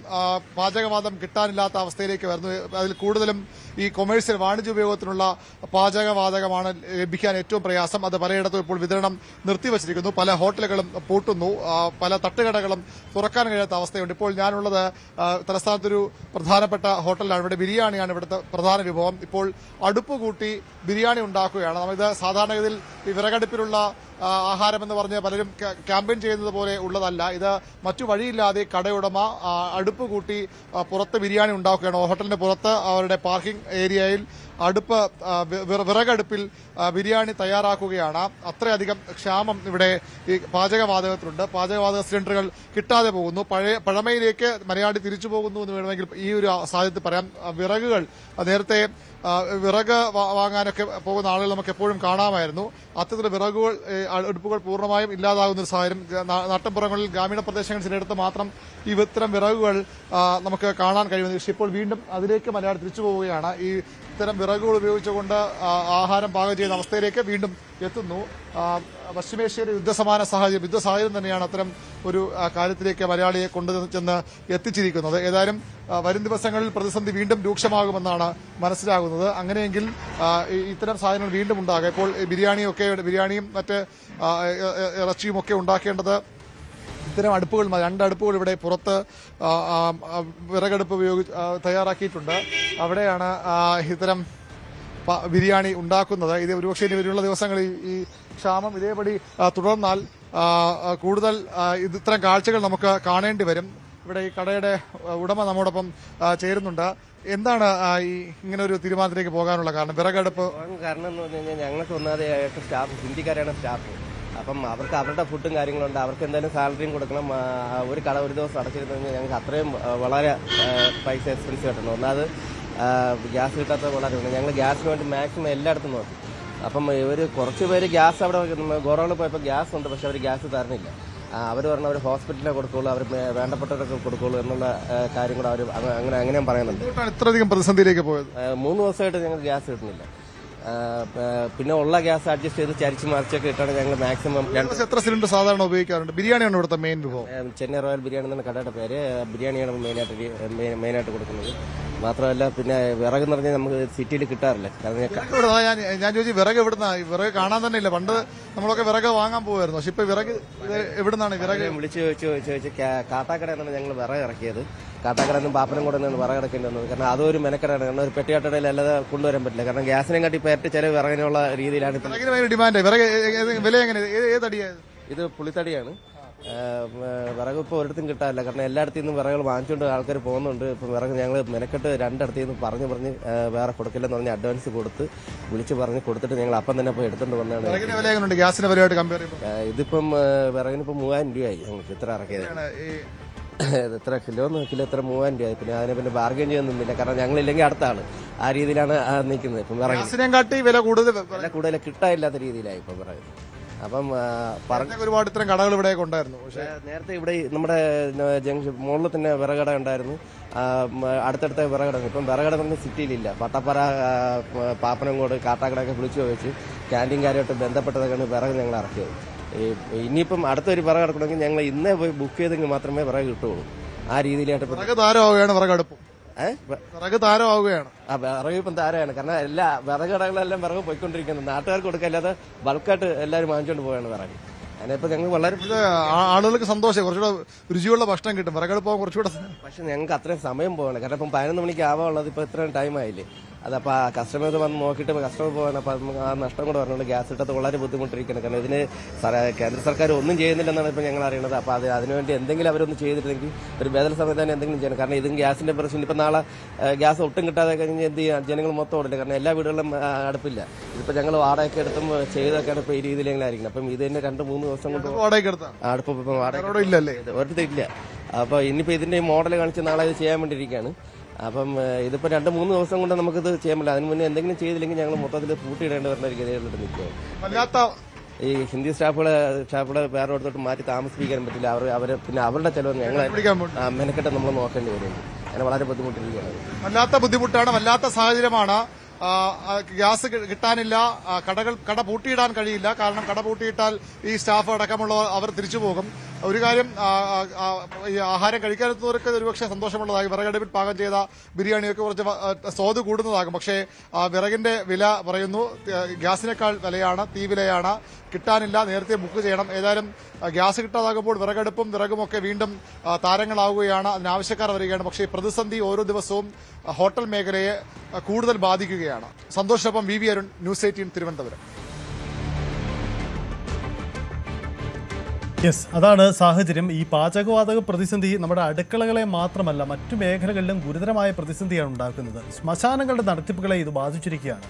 പാചകവാതകം കിട്ടാനില്ലാത്ത അവസ്ഥയിലേക്ക് വരുന്നു. അതിൽ കൂടുതലും ഈ കൊമേഴ്സ്യൽ വാണിജ്യ ഉപയോഗത്തിനുള്ള പാചകവാതകമാണ് ലഭിക്കാൻ ഏറ്റവും പ്രയാസം. അത് പലയിടത്തും ഇപ്പോൾ വിതരണം നിർത്തിവച്ചിരിക്കുന്നു. പല ഹോട്ടലുകളും പൂട്ടുന്നു. പല തട്ടുകടകളും തുറക്കാൻ കഴിയാത്ത അവസ്ഥയുണ്ട്. ഇപ്പോൾ ഞാനുള്ളത് തലസ്ഥാനത്തൊരു പ്രധാനപ്പെട്ട ഹോട്ടലിലാണ്. ഇവിടെ ബിരിയാണിയാണ് ഇവിടുത്തെ പ്രധാന വിഭവം. ഇപ്പോൾ അടുപ്പ് കൂട്ടി ബിരിയാണി ഉണ്ടാക്കുകയാണ്. ഇത് സാധാരണഗതിയിൽ ഈ വിറകടുപ്പിലുള്ള ആഹാരമെന്ന് പറഞ്ഞ് പലരും ക്യാമ്പയിൻ ചെയ്യുന്നത് പോലെ ഉള്ളതല്ല. ഇത് മറ്റു വഴിയില്ലാതെ കടയുടമ അടുപ്പ് കൂട്ടി പുറത്ത് ബിരിയാണി ഉണ്ടാക്കുകയാണ്. ഹോട്ടലിന്റെ പുറത്ത് അവരുടെ പാർക്കിംഗ് ഏരിയയിൽ വിറകടുപ്പിൽ ബിരിയാണി തയ്യാറാക്കുകയാണ്. അത്രയധികം ക്ഷാമം ഇവിടെ ഈ പാചകവാതകത്തിലുണ്ട്. പാചകവാതക സിലിണ്ടറുകൾ കിട്ടാതെ പോകുന്നു. പഴമയിലേക്ക് മലയാളി തിരിച്ചു പോകുന്നു എന്ന് വേണമെങ്കിൽ ഈ ഒരു സാഹചര്യത്തിൽ പറയാം. വിറകുകൾ നേരത്തെ വിറക് വാങ്ങാനൊക്കെ പോകുന്ന ആളുകൾ നമുക്ക് എപ്പോഴും കാണാമായിരുന്നു. അത്തരത്തിലുള്ള വിറകുകൾ അടുപ്പുകൾ പൂർണ്ണമായും ഇല്ലാതാകുന്ന ഒരു സാഹചര്യം. നാട്ടിൻപുറങ്ങളിൽ ഗ്രാമീണ പ്രദേശങ്ങളിൽ ചിലയിടത്ത് മാത്രം ഈ ഇത്തരം വിറകുകൾ നമുക്ക് കാണാൻ കഴിയുന്നത്. പക്ഷേ ഇപ്പോൾ വീണ്ടും അതിലേക്ക് മലയാളി തിരിച്ചു പോവുകയാണ്. ഈ ഇത്തരം വിറകുകൾ ഉപയോഗിച്ചുകൊണ്ട് ആഹാരം പാകം ചെയ്യുന്ന അവസ്ഥയിലേക്ക് വീണ്ടും എത്തുന്നു. പശ്ചിമേഷ്യയിലെ യുദ്ധ സാഹചര്യം തന്നെയാണ് അത്തരം ഒരു കാര്യത്തിലേക്ക് മലയാളിയെ കൊണ്ടുചെന്ന് എത്തിച്ചിരിക്കുന്നത്. ഏതായാലും വരും ദിവസങ്ങളിൽ പ്രതിസന്ധി വീണ്ടും രൂക്ഷമാകുമെന്നാണ് മനസ്സിലാകുന്നത്. അങ്ങനെയെങ്കിൽ ഇത്തരം സാധനങ്ങൾ വീണ്ടും ഉണ്ടാകും. ഇപ്പോൾ ബിരിയാണിയും മറ്റ് ഇറച്ചിയും ഒക്കെ ഉണ്ടാക്കേണ്ടത് ഇത്തരം അടുപ്പുകൾ, 2 അടുപ്പുകൾ ഇവിടെ പുറത്ത് വിറകടുപ്പ് തയ്യാറാക്കിയിട്ടുണ്ട്. അവിടെയാണ് ഇത്തരം ബിരിയാണി ഉണ്ടാക്കുന്നത്. ഇത് ഒരുപക്ഷെ ഇനി വരുന്ന ദിവസങ്ങളിൽ ഈ ക്ഷാമം ഇതേപടി തുടർന്നാൽ കൂടുതൽ ഇത്തരം കാഴ്ചകൾ നമുക്ക് കാണേണ്ടി വരും. ഇവിടെ ഈ കടയുടെ ഉടമ നമ്മോടൊപ്പം ചേരുന്നുണ്ട്. എന്താണ് ഈ ഇങ്ങനെ ഒരു തീരുമാനത്തിലേക്ക് പോകാനുള്ള കാരണം? വിറകടുപ്പ് കാരണം എന്ന് പറഞ്ഞു കഴിഞ്ഞാൽ ഞങ്ങൾക്ക് ഒന്നാതെ സ്റ്റാഫ് ഹിന്ദിക്കാരാണ് സ്റ്റാഫ്. അപ്പം അവർക്ക് അവരുടെ ഫുഡും കാര്യങ്ങളുണ്ട്. അവർക്ക് എന്തായാലും സാലറിയും കൊടുക്കണം. ഒരു കട ഒരു ദിവസം അടച്ചിരുന്നു കഴിഞ്ഞാൽ ഞങ്ങൾക്ക് അത്രയും വളരെ പൈസ എക്സ്പെൻസ് കിട്ടണം. ഒന്നാമത് ഗ്യാസ് കിട്ടാത്ത വളരെ ഉണ്ട്. ഞങ്ങൾ ഗ്യാസിന് വേണ്ടി മാക്സിമം എല്ലായിടത്തും നോക്കി. അപ്പം ഒരു കുറച്ച് പേര് ഗ്യാസ് അവിടെ ഗോറോണിൽ പോയപ്പോൾ ഗ്യാസ് ഉണ്ട്, പക്ഷെ അവർ ഗ്യാസ് തരുന്നില്ല. അവർ പറഞ്ഞ അവർ ഹോസ്പിറ്റലിലെ കൊടുക്കുള്ളൂ, അവർ വേണ്ടപ്പെട്ടവരൊക്കെ കൊടുക്കുള്ളൂ എന്നുള്ള കാര്യം കൂടെ അവർ അങ്ങനെയും പറയുന്നുണ്ട്. ഇത്രയധികം പ്രതിസന്ധിയിലേക്ക് പോയത് 3 ദിവസമായിട്ട് ഞങ്ങൾക്ക് ഗ്യാസ് കിട്ടുന്നില്ല. പിന്നെ ഉള്ള ഗ്യാസ് അഡ്ജസ്റ്റ് ചെയ്ത് ചരിച്ച് മറിച്ചൊക്കെ ഇട്ടാണ് ഞങ്ങൾ മാക്സിമം. എത്ര സിലിണ്ടർ സാധാരണ ഉപയോഗിക്കാറുണ്ട്? ബിരിയാണിയാണ് ഇവിടുത്തെ മെയിൻ വിഭവം. ചെന്നൈ റോയൽ ബിരിയാണി എന്നാണ് കടയുടെ പേര്. ബിരിയാണിയാണ് മെയിനായിട്ട് കൊടുക്കുന്നത്. മാത്രമല്ല പിന്നെ വിറക് എന്ന് പറഞ്ഞാൽ നമുക്ക് സിറ്റിയിൽ കിട്ടാറില്ല. ഞാൻ ചോദിച്ചു വിറക് എവിടുന്ന? വിറക് കാണാൻ തന്നെ ഇല്ല. പണ്ട് നമ്മളൊക്കെ വിറക് വാങ്ങാൻ പോകുമായിരുന്നു. പക്ഷെ ഇപ്പൊ വിറക് എവിടുന്നാണ്? വിറക് വിളിച്ച് ചോദിച്ച് കാട്ടാക്കട എന്നാണ് ഞങ്ങൾ വിറക് ഇറക്കിയത്. കാട്ടാക്കടയിൽ നിന്നും പാപ്പനം കൂടെ നിന്നാണ് വിറക് ഇറക്കേണ്ടി വന്നത്. കാരണം അതൊരു മെനക്കെടാണ്. കാരണം ഒരു പെട്ടിയാട്ടടയിൽ അല്ലാതെ കൊണ്ടുവരാൻ പറ്റില്ല. കാരണം ഗ്യാസിനെ കാട്ടി പേരട്ട് ചില വിറകിനുള്ള രീതിയിലാണ് ഡിമാൻഡ്. വിറക് വില എങ്ങനെ? ഏതടിയാണ് ഇത്? പുളിത്തടിയാണ്. വിറക് ഇപ്പോൾ ഒരിടത്തും കിട്ടാറില്ല. കാരണം എല്ലായിടത്തു നിന്നും വിറകുകൾ വാങ്ങിച്ചുകൊണ്ട് ആൾക്കാർ പോകുന്നുണ്ട്. ഇപ്പം വിറക് ഞങ്ങൾ മെനക്കെട്ട് രണ്ടിടത്തു നിന്ന് പറഞ്ഞ് വേറെ കൊടുക്കില്ലെന്ന് പറഞ്ഞ് അഡ്വാൻസ് കൊടുത്ത് വിളിച്ച് പറഞ്ഞ് കൊടുത്തിട്ട് ഞങ്ങൾ അപ്പം തന്നെ പോയി എടുത്തുകൊണ്ട് വന്നതാണ്. ഗ്യാസിന്റെ വിലയായിട്ട് കമ്പയർ ചെയ്യുമ്പോൾ ഇതിപ്പം വിറകിനിപ്പം 3000 രൂപയായി ഞങ്ങൾക്ക് ഇത്ര ഇറക്കിയത്. എത്ര കിലോ ഇത്ര 3000 രൂപയായി. പിന്നെ അതിനെ ബാർഗൈൻ ചെയ്യാൻ നിന്നില്ല. കാരണം ഞങ്ങളില്ലെങ്കിൽ അടുത്ത ആള് ആ രീതിയിലാണ് നിൽക്കുന്നത്. ഇപ്പം വിറകിനെക്കാട്ടി വില കൂടുതൽ കിട്ടാനില്ലാത്ത രീതിയിലായി ഇപ്പം വിറക്. അപ്പം ഒരുപാട് ഇത്തരം കടകൾ ഇവിടെ ഉണ്ടായിരുന്നു. പക്ഷേ നേരത്തെ ഇവിടെ നമ്മുടെ ജംഗ്ഷൻ മുകളിൽ തന്നെ വിറകട ഉണ്ടായിരുന്നു. അടുത്തടുത്ത വിറകട. ഇപ്പം വിറകട പറഞ്ഞ സിറ്റിയിലില്ല. വട്ടപ്പാറ, പാപ്പനംകോട്, കാട്ടാക്കടയൊക്കെ വിളിച്ചു ചോദിച്ച് ക്യാൻറ്റീൻ കാര്യമായിട്ട് ബന്ധപ്പെട്ടതൊക്കെയാണ് വിറക് ഞങ്ങൾ ഇറക്കിയത്. ഇനിയിപ്പം അടുത്തൊരു വിറക് ഇറക്കണമെങ്കിൽ ഞങ്ങൾ ഇന്നേ പോയി ബുക്ക് ചെയ്തെങ്കിൽ മാത്രമേ വിറക് കിട്ടുള്ളൂ. ആ രീതിയിലായിട്ട് വിറക് താരമാവുകയാണ്. വിറക് ഇപ്പം താരമാണ്. കാരണം എല്ലാ വിറകടകളെല്ലാം വിറക് പോയിക്കൊണ്ടിരിക്കുന്നത്. നാട്ടുകാർക്ക് കൊടുക്കല്ലാതെ ബൾക്കായിട്ട് എല്ലാവരും വാങ്ങിച്ചുകൊണ്ട് പോവുകയാണ് വിറക്. അതിനിപ്പോൾ ഞങ്ങൾ വളരെ ആളുകൾക്ക് സന്തോഷം, കുറച്ചുകൂടെ രുചിയുള്ള ഭക്ഷണം കിട്ടും. വിറകെടുപ്പ് കുറച്ചുകൂടെ. പക്ഷെ ഞങ്ങൾക്ക് അത്രയും സമയം പോകണം. കാരണം ഇപ്പം 11 മണിക്ക് ആവാനുള്ളത് ഇപ്പോൾ ഇത്രയും ടൈമായില്ലേ. അതപ്പോൾ ആ കസ്റ്റമേഴ്സ് വന്ന് നോക്കിയിട്ട് കസ്റ്റമർ പോകാൻ അപ്പം ആ നഷ്ടം കൂടെ പറഞ്ഞുകൊണ്ട് ഗ്യാസ് ഇട്ടത് വളരെ ബുദ്ധിമുട്ടിരിക്കണം. കാരണം ഇതിന് കേന്ദ്ര സർക്കാർ ഒന്നും ചെയ്യുന്നില്ലെന്നാണ് ഇപ്പോൾ ഞങ്ങൾ അറിയുന്നത്. അപ്പോൾ അതിനുവേണ്ടി എന്തെങ്കിലും അവരൊന്ന് ചെയ്തിട്ടുണ്ടെങ്കിൽ ഒരു ബദൽ സംവിധാനം എന്തെങ്കിലും ചെയ്യണം. കാരണം ഇതും ഗ്യാസിന്റെ പ്രശ്നം. ഇപ്പം നാളെ ഗ്യാസ് ഒട്ടും കിട്ടാതെ കഴിഞ്ഞ് എന്ത് ചെയ്യാം, ജനങ്ങൾ മൊത്തം ഓടില്ല. കാരണം എല്ലാ വീടുകളിലും അടുപ്പില്ല. ഇതിപ്പോൾ ഞങ്ങൾ വാടകയൊക്കെ എടുത്തും ചെയ്തൊക്കെയാണ് ഇപ്പോൾ ഈ രീതിയിൽ ഞങ്ങളായിരിക്കണം. അപ്പം ഇത് തന്നെ 2-3 ദിവസം കൊണ്ട് അടുപ്പ് ഇപ്പം വാടക ഇല്ല. അപ്പോൾ ഇനിയിപ്പോൾ ഇതിന്റെ മോഡൽ കാണിച്ച് നാളെ ഇത് ചെയ്യാൻ വേണ്ടിയിരിക്കുകയാണ്. അപ്പം ഇതിപ്പോൾ 2-3 ദിവസം കൊണ്ട് നമുക്കിത് ചെയ്യാൻ പറ്റില്ല. അതിന് മുന്നേ എന്തെങ്കിലും ചെയ്തില്ലെങ്കിൽ ഞങ്ങൾ മൊത്തത്തിൽ പൂട്ടിയിടേണ്ടി വരുന്ന ഒരു ഗതികളിലോട്ട് നിൽക്കുക. ഈ ഹിന്ദി സ്റ്റാഫുകളെ വേറെ അടുത്തോട്ട് മാറ്റി താമസിപ്പിക്കാൻ പറ്റില്ല. അവരെ പിന്നെ അവരുടെ ചെലവ് ഞങ്ങൾ മെനക്കെട്ട് നമ്മൾ നോക്കേണ്ടി വരും. അങ്ങനെ വളരെ ബുദ്ധിമുട്ടിരിക്കുകയാണ്. വല്ലാത്ത ബുദ്ധിമുട്ടാണ്, വല്ലാത്ത സാഹചര്യമാണ്. ഗ്യാസ് കിട്ടാനില്ല. കട പൂട്ടിയിടാൻ കഴിയില്ല. കാരണം കട പൂട്ടിയിട്ടാൽ ഈ സ്റ്റാഫ് അടക്കമുള്ളവർ അവർ തിരിച്ചു പോകും. ഒരു കാര്യം, ഈ ആഹാരം കഴിക്കാനെത്തുന്നവർക്ക് ഒരുപക്ഷെ സന്തോഷമുള്ളതാകും. വിറകടുപ്പിൽ പാകം ചെയ്ത ബിരിയാണിയൊക്കെ കുറച്ച് സ്വാദ് കൂടുന്നതാകും. പക്ഷേ വിറകിന്റെ വില പറയുന്നു ഗ്യാസിനേക്കാൾ വിലയാണ്, തീ വിലയാണ്. കിട്ടാനില്ല, നേരത്തെ ബുക്ക് ചെയ്യണം. ഏതായാലും ഗ്യാസ് കിട്ടാതാകുമ്പോൾ വിറകടുപ്പും വിറകുമൊക്കെ വീണ്ടും താരങ്ങളാവുകയാണ്. അതിനാവശ്യക്കാർ വരികയാണ്. പക്ഷേ ഈ പ്രതിസന്ധി ഓരോ ദിവസവും ഹോട്ടൽ മേഖലയെ കൂടുതൽ ബാധിക്കുകയാണ്. സന്തോഷൊപ്പം V Arun, news 18 Thiruvananthapuram. Yes, അതാണ് സാഹചര്യം. ഈ പാചകവാതക പ്രതിസന്ധി നമ്മുടെ അടുക്കളകളെ മാത്രമല്ല മറ്റു മേഖലകളിലും ഗുരുതരമായ പ്രതിസന്ധിയാണ് ഉണ്ടാക്കുന്നത്. ശ്മശാനങ്ങളുടെ നടത്തിപ്പുകളെ ഇത് ബാധിച്ചിരിക്കുകയാണ്.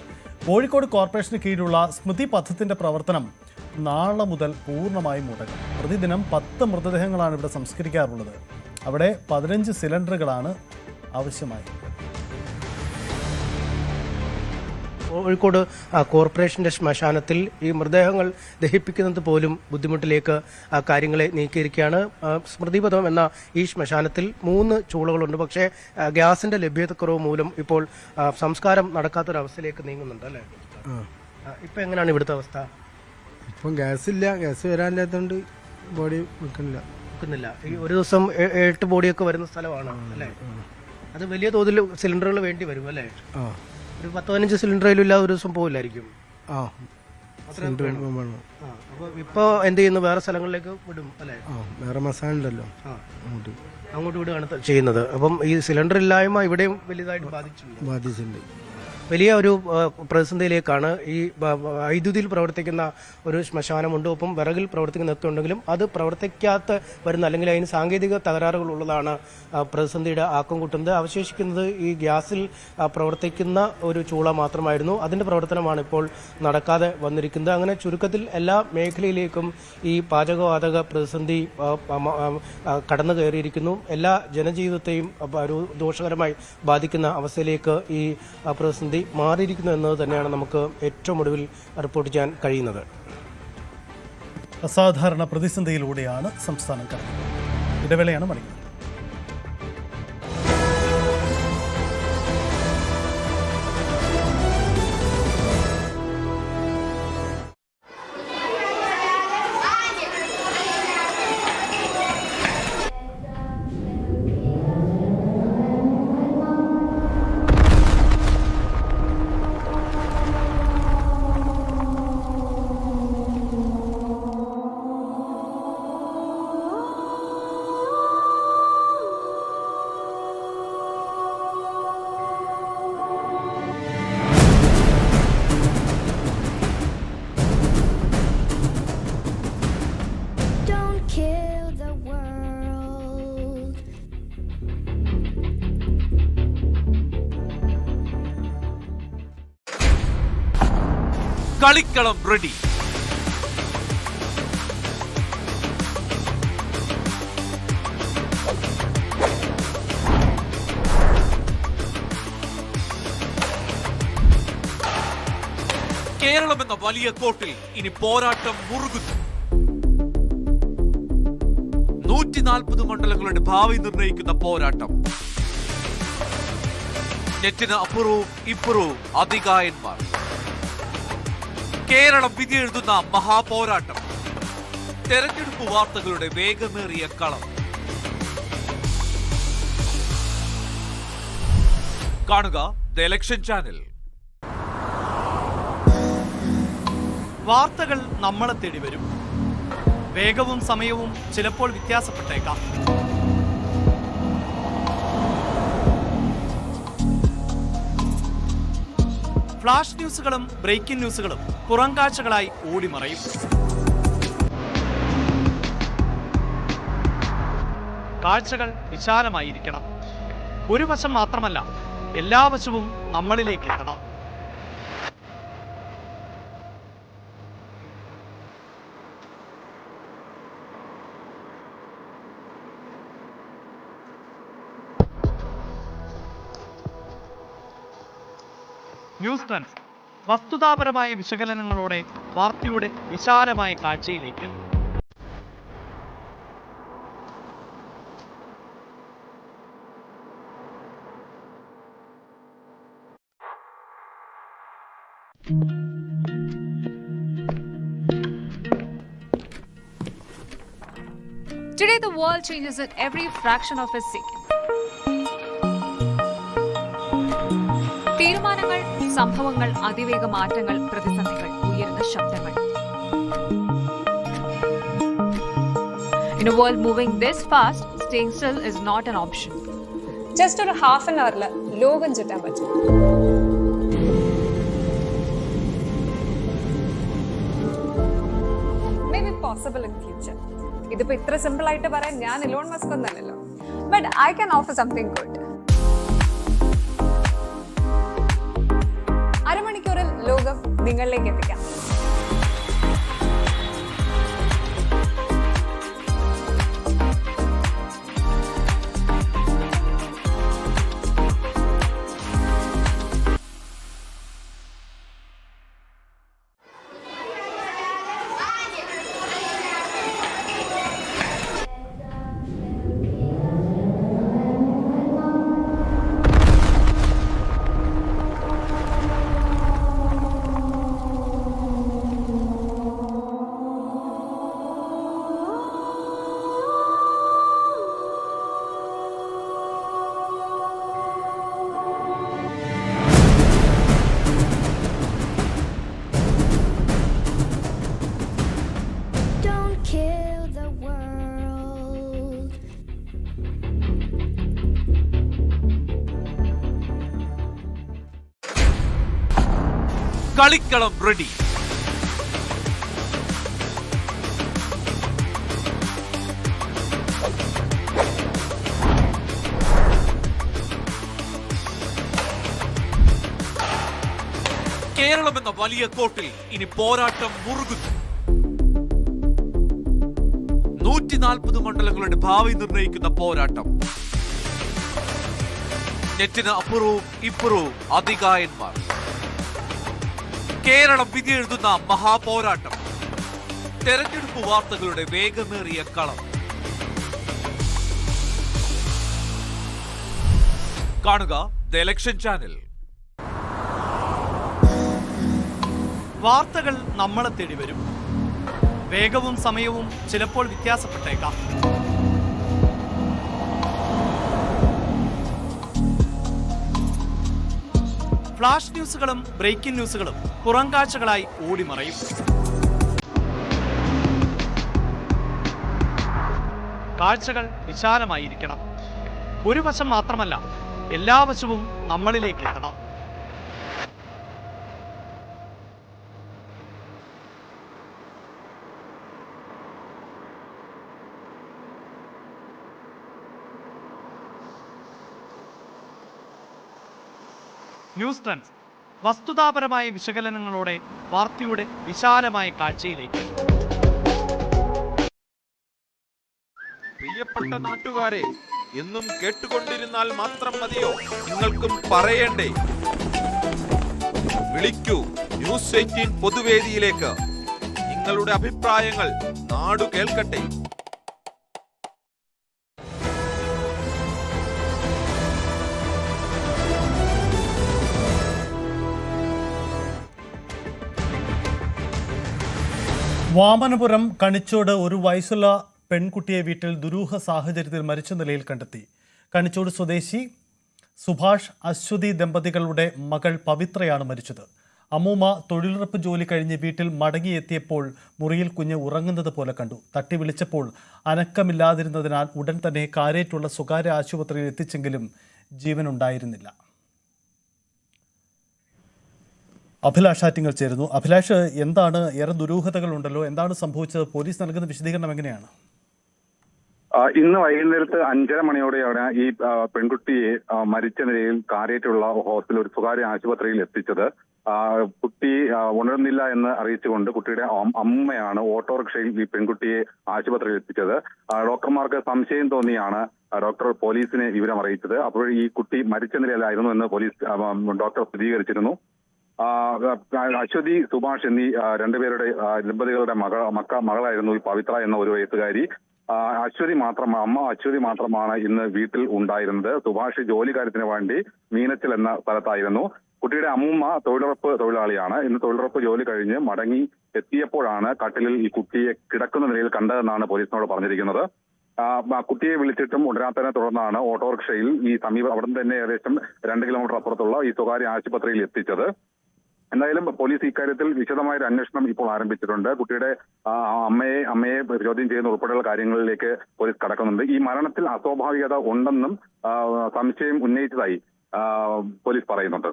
കോഴിക്കോട് കോർപ്പറേഷന് കീഴിലുള്ള സ്മൃതി പഥത്തിന്റെ പ്രവർത്തനം നാളെ മുതൽ പൂർണ്ണമായും മുടങ്ങും. പ്രതിദിനം 10 മൃതദേഹങ്ങളാണ് ഇവിടെ സംസ്കരിക്കാറുള്ളത്. അവിടെ 15 സിലിണ്ടറുകളാണ് ആവശ്യമായത്. കോഴിക്കോട് കോർപ്പറേഷന്റെ ശ്മശാനത്തിൽ ഈ മൃതദേഹങ്ങൾ ദഹിപ്പിക്കുന്നത് പോലും ബുദ്ധിമുട്ടിലേക്ക് കാര്യങ്ങളെ നീക്കിയിരിക്കുകയാണ്. സ്മൃതിപഥം എന്ന ഈ ശ്മശാനത്തിൽ 3 ചൂളകളുണ്ട്. പക്ഷേ ഗ്യാസിന്റെ ലഭ്യതക്കുറവ് മൂലം ഇപ്പോൾ സംസ്കാരം നടക്കാത്തൊരവസ്ഥയിലേക്ക് നീങ്ങുന്നുണ്ട് അല്ലേ? ഇപ്പൊ എങ്ങനെയാണ് ഇവിടുത്തെ അവസ്ഥ? ഇപ്പം ഗ്യാസ് ഇല്ല, ഗ്യാസ് വരാനില്ലാത്തതുകൊണ്ട് ബോഡി വെക്കുന്നില്ല. ഈ ഒരു ദിവസം 8 ബോഡിയൊക്കെ വരുന്ന സ്ഥലമാണ് അല്ലേ? അത് വലിയ തോതിൽ സിലിണ്ടറുകൾ വേണ്ടി വരും അല്ലേ? ഒരു 10-15 സിലിണ്ടറിലും ഇല്ലാതെ ഒരു ദിവസം പോകില്ലായിരിക്കും. അപ്പൊ ഇപ്പൊ എന്ത് ചെയ്യുന്നു? വേറെ സ്ഥലങ്ങളിലേക്ക് വിടും അല്ലെ? വേറെ മസാല ഉണ്ടല്ലോ, അങ്ങോട്ട് വിടുകയാണ് ചെയ്യുന്നത്. അപ്പം ഈ സിലിണ്ടർ ഇല്ലായ്മ ഇവിടെയും വലുതായിട്ട് ബാധിച്ചിട്ടുണ്ട്. വലിയ ഒരു പ്രതിസന്ധിയിലേക്കാണ്. ഈ വൈദ്യുതിയിൽ പ്രവർത്തിക്കുന്ന ഒരു ശ്മശാനമുണ്ട്, ഒപ്പം വിറകിൽ പ്രവർത്തിക്കുന്നതൊക്കെ ഉണ്ടെങ്കിലും അത് പ്രവർത്തിക്കാത്ത വരുന്ന അല്ലെങ്കിൽ അതിന് സാങ്കേതിക തകരാറുകൾ ഉള്ളതാണ് പ്രതിസന്ധിയുടെ ആക്കം കൂട്ടുന്നത്. അവശേഷിക്കുന്നത് ഈ ഗ്യാസിൽ പ്രവർത്തിക്കുന്ന ഒരു ചൂള മാത്രമായിരുന്നു. അതിന്റെ പ്രവർത്തനമാണ് ഇപ്പോൾ നടക്കാതെ വന്നിരിക്കുന്നത്. അങ്ങനെ ചുരുക്കത്തിൽ എല്ലാ മേഖലയിലേക്കും ഈ പാചകവാതക പ്രതിസന്ധി കടന്നു കയറിയിരിക്കുന്നു. എല്ലാ ജനജീവിതത്തെയും ഒരു ദോഷകരമായി ബാധിക്കുന്ന അവസ്ഥയിലേക്ക് ഈ പ്രതിസന്ധി മാറിയിരിക്കുന്നു എന്നത് തന്നെയാണ് നമുക്ക് ഏറ്റവും ഒടുവിൽ റിപ്പോർട്ട് ചെയ്യാൻ കഴിയുന്നത്. അസാധാരണ പ്രതിസന്ധിയിലൂടെയാണ് സംസ്ഥാനം കടന്നത്. ഇടവേളയാണ് മണിക്കൂർ. കളിക്കളം റെഡി. കേരളം എന്ന വലിയ കോട്ടിൽ ഇനി പോരാട്ടം മുറുകുന്നു. 140 മണ്ഡലങ്ങളുടെ ഭാവി നിർണയിക്കുന്ന പോരാട്ടം. നെറ്റിന് അപ്പുറവും ഇപ്പുറവും അതികായന്മാർ. കേരളം വിധി എഴുതുന്ന മഹാപോരാട്ടം. തെരഞ്ഞെടുപ്പ് വാർത്തകളുടെ വേഗമേറിയ കളം. കാണുക ദ ഇലക്ഷൻ ചാനൽ. വാർത്തകൾ നമ്മളെ തേടി വരും. വേഗവും സമയവും ചിലപ്പോൾ വ്യത്യാസപ്പെട്ടേക്കാം. ഫ്ലാഷ് ന്യൂസുകളും ബ്രേക്കിംഗ് ന്യൂസുകളും പുറം കാഴ്ചകളായി ഓടിമറയും. കാഴ്ചകൾ വിശാലമായിരിക്കണം. ഒരു വശം മാത്രമല്ല, എല്ലാ വശവും നമ്മളിലേക്ക് എത്തണം. ന്യൂസ് ട്രെൻഡ്സ് വസ്തുതാപരമായ വിശകലനങ്ങളോടെ വാർത്തയുടെ വിശാലമായ കാഴ്ചയിലേക്ക്. Today the world changes at every fraction of a second. തീരുമാനങ്ങൾ, സംഭവങ്ങൾ, അതിവേഗ മാറ്റങ്ങൾ, പ്രതിസന്ധികൾ, ഉയരുന്ന ശബ്ദങ്ങൾ. In a world moving this fast, staying still is not an option. Just ഒരു half an hour ലോകം ചുറ്റാൻ പറ്റും. Maybe possible in future. ഇതിപ്പോ ഇത്ര സിമ്പിൾ ആയിട്ട് പറയാൻ ഞാൻ ഇലോൺ മസ്ക് ഒന്നല്ലല്ലോ. But I can offer something good. അരമണിക്കൂറിൽ ലോകം നിങ്ങളിലേക്ക് എത്തിക്കാം. കളിക്കളം റെഡി. കേരളം എന്ന വലിയ കോട്ടിൽ ഇനി പോരാട്ടം മുറുകുന്നു. 140 മണ്ഡലങ്ങളുടെ ഭാവി നിർണയിക്കുന്ന പോരാട്ടം. നെറ്റിന് അപ്പുറവും ഇപ്പുറവും അതികായന്മാർ. കേരളം വിധി എഴുതുന്ന മഹാപോരാട്ടം. തെരഞ്ഞെടുപ്പ് വാർത്തകളുടെ വേഗമേറിയ കളം. കാണുക ദ ഇലക്ഷൻ ചാനൽ. വാർത്തകൾ നമ്മളെ തേടി വരും. വേഗവും സമയവും ചിലപ്പോൾ വ്യത്യാസപ്പെട്ടേക്കാം. ഫ്ലാഷ് ന്യൂസുകളും ബ്രേക്കിംഗ് ന്യൂസുകളും പുറം കാഴ്ചകളായി ഓടിമറയും. കാഴ്ചകൾ വിശാലമായിരിക്കണം. ഒരു വശം മാത്രമല്ല, എല്ലാ വശവും നമ്മളിലേക്ക് എത്തണം. ന്യൂസ് ട്രെൻഡ്സ് വസ്തുതാപരമായ വിശകലനങ്ങളോടെ വാർത്തയുടെ വിശാലമായ കാഴ്ചയിലേക്ക്. പ്രിയപ്പെട്ട നാട്ടുകാരെ, എന്നും കേട്ടുകൊണ്ടിരുന്നാൽ മാത്രം മതിയോ? നിങ്ങൾക്കും പറയണ്ടേ? വിളിക്കൂ ന്യൂസ് 18 പൊതുവേദിയിലേക്ക്. നിങ്ങളുടെ അഭിപ്രായങ്ങൾ നാടു കേൾക്കട്ടെ. വാമനപുരം കണിച്ചോട് ഒരു വയസ്സുള്ള പെൺകുട്ടിയെ വീട്ടിൽ ദുരൂഹ സാഹചര്യത്തിൽ മരിച്ച നിലയിൽ കണ്ടെത്തി. കണിച്ചോട് സ്വദേശി സുഭാഷ് അശ്വതി ദമ്പതികളുടെ മകൾ പവിത്രയാണ് മരിച്ചത്. അമ്മൂമ്മ തൊഴിലുറപ്പ് ജോലി കഴിഞ്ഞ് വീട്ടിൽ മടങ്ങിയെത്തിയപ്പോൾ മുറിയിൽ കുഞ്ഞ് ഉറങ്ങുന്നത് പോലെ കണ്ടു. തട്ടി വിളിച്ചപ്പോൾ അനക്കമില്ലാതിരുന്നതിനാൽ ഉടൻ തന്നെ കാരേറ്റുള്ള സ്വകാര്യ ആശുപത്രിയിൽ എത്തിച്ചെങ്കിലും ജീവനുണ്ടായിരുന്നില്ല. അഭിലാഷ് ആറ്റിങ്ങൽ ചേരുന്നു. അഭിലാഷ്, എന്താണ്, ഏറെ ദുരൂഹതകളുണ്ടല്ലോ, എന്താണ് സംഭവിച്ചത്? പോലീസ് നൽകുന്ന വിശദീകരണം എങ്ങനെയാണ്? ഇന്ന് വൈകുന്നേരത്ത് 5:30 മണിയോടെയാണ് ഈ പെൺകുട്ടിയെ മരിച്ച നിലയിൽ കാരേറ്റുള്ള ഹോസ്പിറ്റൽ ഒരു സ്വകാര്യ ആശുപത്രിയിൽ എത്തിച്ചത്. കുട്ടി ഉണർന്നില്ല എന്ന് അറിയിച്ചുകൊണ്ട് കുട്ടിയുടെ അമ്മയാണ് ഓട്ടോറിക്ഷയിൽ ഈ പെൺകുട്ടിയെ ആശുപത്രിയിൽ എത്തിച്ചത്. ഡോക്ടർമാർക്ക് സംശയം തോന്നിയാണ് ഡോക്ടർ പോലീസിനെ വിവരം അറിയിച്ചത്. അപ്പോൾ ഈ കുട്ടി മരിച്ച നിലയിലായിരുന്നു എന്ന് പോലീസ് ഡോക്ടർ സ്ഥിരീകരിച്ചിരുന്നു. അശ്വതി, സുഭാഷ് എന്നീ രണ്ടുപേരുടെ ദമ്പതികളുടെ മകളായിരുന്നു ഈ പവിത്ര എന്ന ഒരു വയസ്സുകാരി. അമ്മ അശ്വതി മാത്രമാണ് ഇന്ന് വീട്ടിൽ ഉണ്ടായിരുന്നത്. സുഭാഷ് ജോലി കാര്യത്തിന് വേണ്ടി മീനച്ചൽ എന്ന സ്ഥലത്തായിരുന്നു. കുട്ടിയുടെ അമ്മൂമ്മ തൊഴിലുറപ്പ് തൊഴിലാളിയാണ്. ഇന്ന് തൊഴിലുറപ്പ് ജോലി കഴിഞ്ഞ് മടങ്ങി എത്തിയപ്പോഴാണ് കട്ടിലിൽ ഈ കുട്ടിയെ കിടക്കുന്ന നിലയിൽ കണ്ടതെന്നാണ് പോലീസിനോട് പറഞ്ഞിരിക്കുന്നത്. കുട്ടിയെ വിളിച്ചിട്ടും ഉടനാത്തതിനെ തുടർന്നാണ് ഓട്ടോറിക്ഷയിൽ ഈ അവിടെ തന്നെ ഏകദേശം 2 കിലോമീറ്റർ അപ്പുറത്തുള്ള ഈ സ്വകാര്യ ആശുപത്രിയിൽ എത്തിച്ചത്. എന്തായാലും പോലീസ് ഇക്കാര്യത്തിൽ വിശദമായ ഒരു അന്വേഷണം ഇപ്പോൾ ആരംഭിച്ചിട്ടുണ്ട്. കുട്ടിയുടെ അമ്മയെ ചോദ്യം ചെയ്യുന്ന ഉൾപ്പെടെയുള്ള കാര്യങ്ങളിലേക്ക് പോലീസ് കടക്കുന്നുണ്ട്. ഈ മരണത്തിൽ അസ്വാഭാവികത ഉണ്ടെന്നും സംശയം ഉന്നയിച്ചതായി പോലീസ് പറയുന്നുണ്ട്.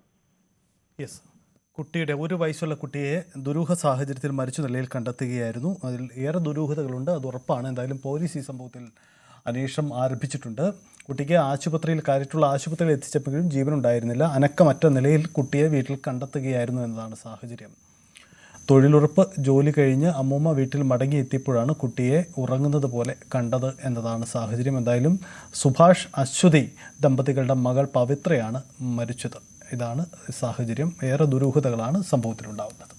കുട്ടിയുടെ ഒരു വയസ്സുള്ള കുട്ടിയെ ദുരൂഹ സാഹചര്യത്തിൽ മരിച്ച നിലയിൽ കണ്ടെത്തുകയായിരുന്നു. അതിൽ ഏറെ ദുരൂഹതകളുണ്ട്, അത് ഉറപ്പാണ്. എന്തായാലും പോലീസ് ഈ സംഭവത്തിൽ അന്വേഷണം ആരംഭിച്ചിട്ടുണ്ട്. കുട്ടിക്ക് കാരറ്റുള്ള ആശുപത്രിയിൽ എത്തിച്ചപ്പോഴും ജീവനുണ്ടായിരുന്നില്ല. അനക്കമറ്റ നിലയിൽ കുട്ടിയെ വീട്ടിൽ കണ്ടെത്തുകയായിരുന്നു എന്നതാണ് സാഹചര്യം. തൊഴിലുറപ്പ് ജോലി കഴിഞ്ഞ് അമ്മൂമ്മ വീട്ടിൽ മടങ്ങിയെത്തിയപ്പോഴാണ് കുട്ടിയെ ഉറങ്ങുന്നത് പോലെ കണ്ടത് എന്നതാണ് സാഹചര്യം. എന്തായാലും സുഭാഷ് അശ്വതി ദമ്പതികളുടെ മകൾ പവിത്രയാണ് മരിച്ചത്. ഇതാണ് സാഹചര്യം. ഏറെ ദുരൂഹതകളാണ് സംഭവത്തിലുണ്ടാവുന്നത്.